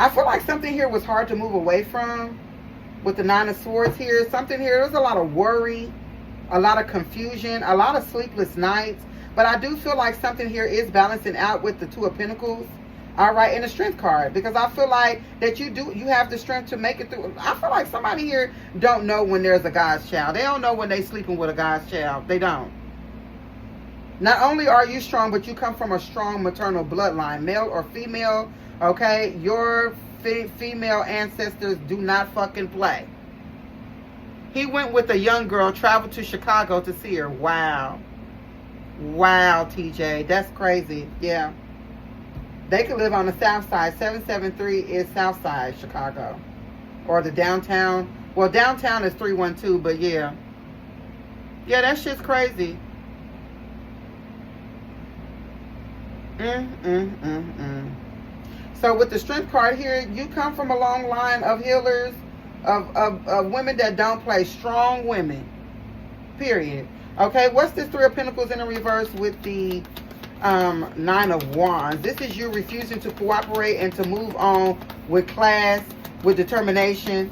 I feel like something here was hard to move away from with the Nine of Swords here. Something here, there's a lot of worry, a lot of confusion, a lot of sleepless nights. But I do feel like something here is balancing out with the Two of Pentacles. All right, and the strength card, because I feel like that you have the strength to make it through. I feel like somebody here don't know when there's a God's child. They don't know when they sleeping with a God's child. They don't. Not only are you strong, but you come from a strong maternal bloodline, male or female. Okay, your female ancestors do not fucking play. He went with a young girl, traveled to Chicago to see her. Wow, TJ, that's crazy. Yeah. They could live on the south side. 773 is south side Chicago. Or the downtown. Well, downtown is 312, but yeah. Yeah, that shit's crazy. So with the strength card here, you come from a long line of healers, of women that don't play. Strong women. Period. Okay, what's this Three of Pentacles in the reverse with the Nine of Wands? This is you refusing to cooperate and to move on with class, with determination.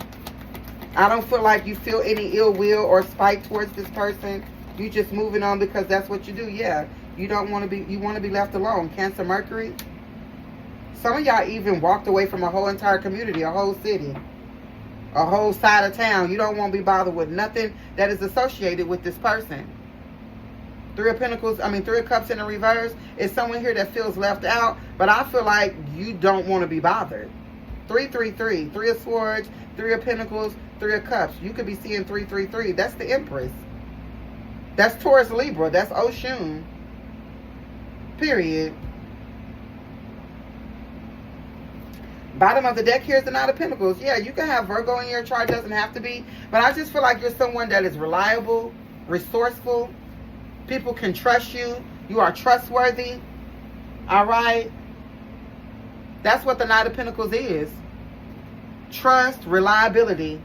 I don't feel like you feel any ill will or spite towards this person. You just moving on because that's what you do. Yeah, you don't want to be, you want to be left alone. Cancer, Mercury. Some of y'all even walked away from a whole entire community, a whole city, a whole side of town. You don't want to be bothered with nothing that is associated with this person. Three of Pentacles, Three of Cups in the reverse is someone here that feels left out, but I feel like you don't want to be bothered. 333, Three of Swords, Three of Pentacles, Three of Cups. You could be seeing 333. That's the Empress. That's Taurus, Libra. That's Oshun. Period. Bottom of the deck here is the Knight of Pentacles. Yeah, you can have Virgo in your chart. Doesn't have to be. But I just feel like you're someone that is reliable, resourceful. People can trust you. You are trustworthy. All right. That's what the Knight of Pentacles is. Trust, reliability,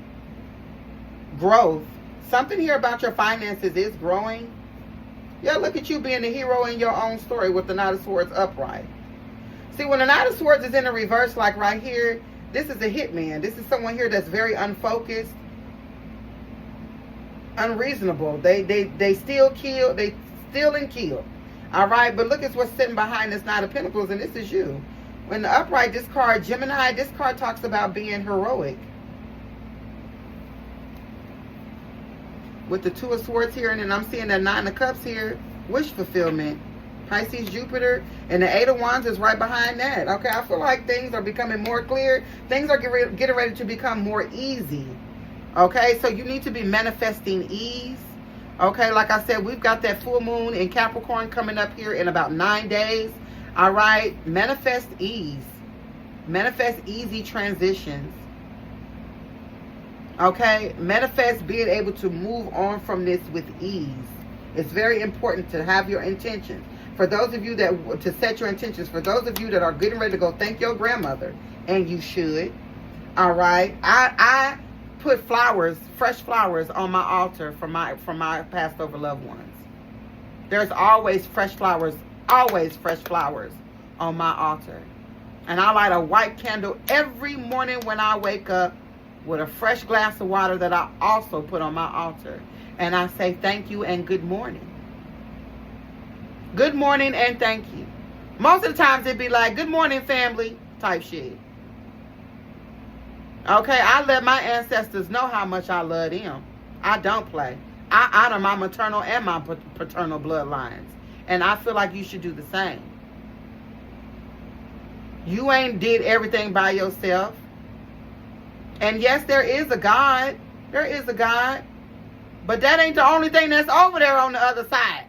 growth. Something here about your finances is growing. Yeah, look at you being the hero in your own story with the Knight of Swords upright. See, when the Knight of Swords is in the reverse, like right here, this is a hitman. This is someone here that's very unfocused, unreasonable. They still kill. They steal and kill. All right, but look at what's sitting behind this Knight of Pentacles, and this is you. When the upright, this card, Gemini, this card talks about being heroic. With the Two of Swords here, and then I'm seeing that Nine of Cups here, wish fulfillment. Pisces, Jupiter, and the Eight of Wands is right behind that. Okay, I feel like things are becoming more clear. Things are getting ready to become more easy. Okay, so you need to be manifesting ease. Okay, like I said, we've got that full moon in Capricorn coming up here in about 9 days. All right, manifest ease. Manifest easy transitions. Okay, manifest being able to move on from this with ease. It's very important to have your intentions. For those of you that, to set your intentions. For those of you that are getting ready to go thank your grandmother, and you should. All right, I put flowers, fresh flowers on my altar for my passed over loved ones. There's always fresh flowers on my altar. And I light a white candle every morning when I wake up with a fresh glass of water that I also put on my altar. And I say thank you and good morning. Good morning and thank you. Most of the times it'd be like, good morning, family, type shit. Okay, I let my ancestors know how much I love them. I don't play. I honor my maternal and my paternal bloodlines. And I feel like you should do the same. You ain't did everything by yourself. And yes, there is a God. There is a God. But that ain't the only thing that's over there on the other side.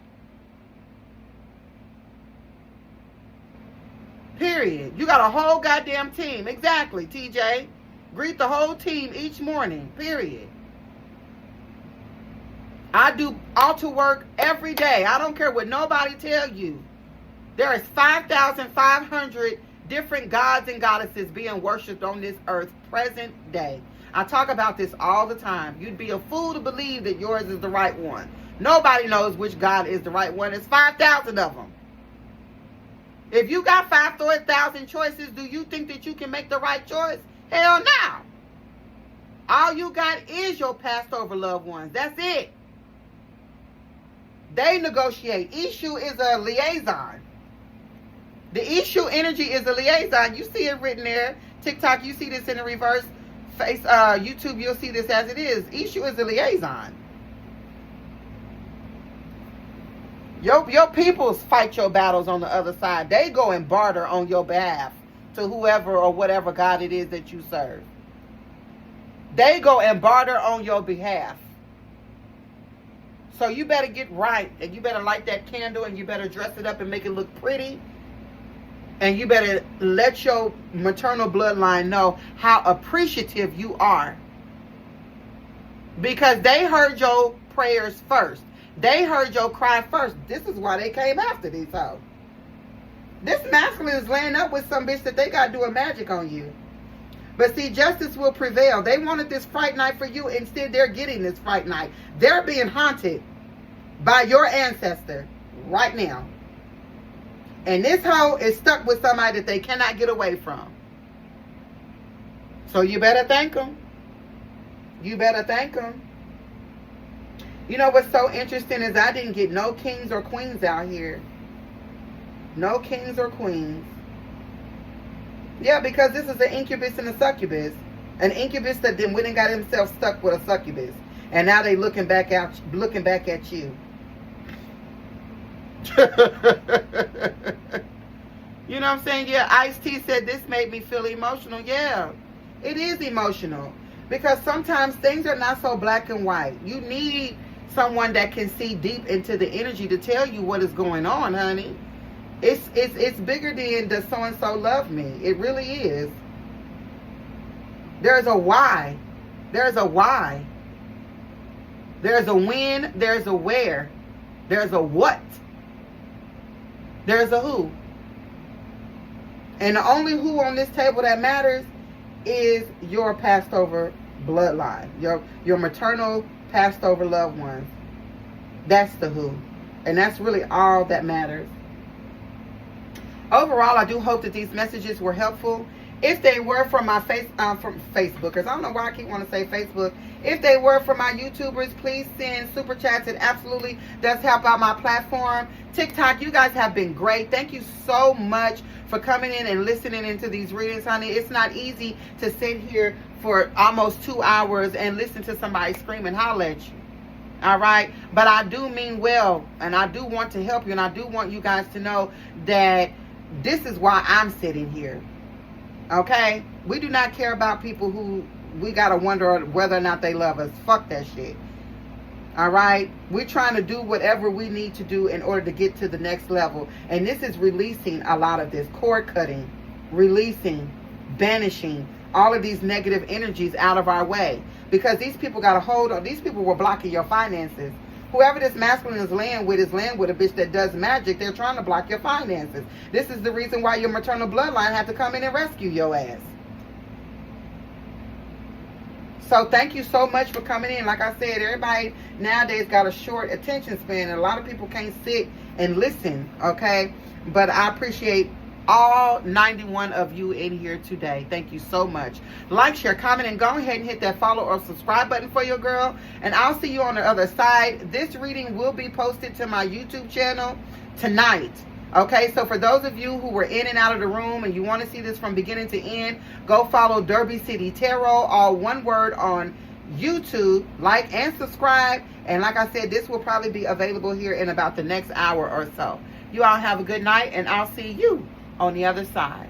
Period. You got a whole goddamn team. Exactly, TJ. Greet the whole team each morning. Period. I do altar work every day. I don't care what nobody tell you. There is 5,500 different gods and goddesses being worshipped on this earth present day. I talk about this all the time. You'd be a fool to believe that yours is the right one. Nobody knows which God is the right one. There's 5,000 of them. If you got 5,000 choices, do you think that you can make the right choice? Hell no. All you got is your passed over loved ones. That's it. They negotiate. Ishu is a liaison. The issue energy is a liaison. You see it written there. TikTok, you see this in the reverse. YouTube, you'll see this as it is. Issue is a liaison. Your peoples fight your battles on the other side. They go and barter on your behalf to whoever or whatever God it is that you serve. They go and barter on your behalf. So you better get right, and you better light that candle, and you better dress it up and make it look pretty. And you better let your maternal bloodline know how appreciative you are. Because they heard your prayers first. They heard your cry first. This is why they came after these hoes. This masculine is laying up with some bitch that they got doing magic on you. But see, justice will prevail. They wanted this fright night for you. Instead, they're getting this fright night. They're being haunted by your ancestor right now. And this hoe is stuck with somebody that they cannot get away from. So you better thank them. You better thank them. You know what's so interesting is I didn't get no kings or queens out here. No kings or queens. Yeah, because this is an incubus and a succubus. An incubus that then went and got himself stuck with a succubus. And now they looking back at you. You know what I'm saying? Yeah, Ice-T said this made me feel emotional. Yeah, it is emotional. Because sometimes things are not so black and white. You need someone that can see deep into the energy to tell you what is going on, honey. It's bigger than does so-and-so love me. It really is. There's a why. There's a why. There's a when. There's a where. There's a what. There's a who. And the only who on this table that matters is your passed over bloodline. Your maternal passed over loved ones. That's the who. And that's really all that matters. Overall, I do hope that these messages were helpful. If they were from my from Facebookers, I don't know why I keep wanting to say Facebook. If they were from my YouTubers, please send super chats. It absolutely does help out my platform. TikTok, you guys have been great. Thank you so much for coming in and listening into these readings, honey. It's not easy to sit here for almost 2 hours and listen to somebody scream and holler at you. All right? But I do mean well, and I do want to help you, and I do want you guys to know that this is why I'm sitting here. Okay? We do not care about people who we got to wonder whether or not they love us. Fuck that shit. All right? We're trying to do whatever we need to do in order to get to the next level. And this is releasing a lot of this. Cord cutting. Releasing. Banishing. All of these negative energies out of our way. Because these people got a hold on. These people were blocking your finances. Whoever this masculine is laying with a bitch that does magic. They're trying to block your finances. This is the reason why your maternal bloodline had to come in and rescue your ass. So thank you so much for coming in. Like I said, everybody nowadays got a short attention span. And a lot of people can't sit and listen, okay? But I appreciate all 91 of you in here today. Thank you so much. Like, share, comment, and go ahead and hit that follow or subscribe button for your girl. And I'll see you on the other side. This reading will be posted to my YouTube channel tonight. Okay, so for those of you who were in and out of the room and you want to see this from beginning to end, go follow DerbyCityTarot, all one word, on YouTube. Like and subscribe. And like I said, this will probably be available here in about the next hour or so. You all have a good night, and I'll see you on the other side.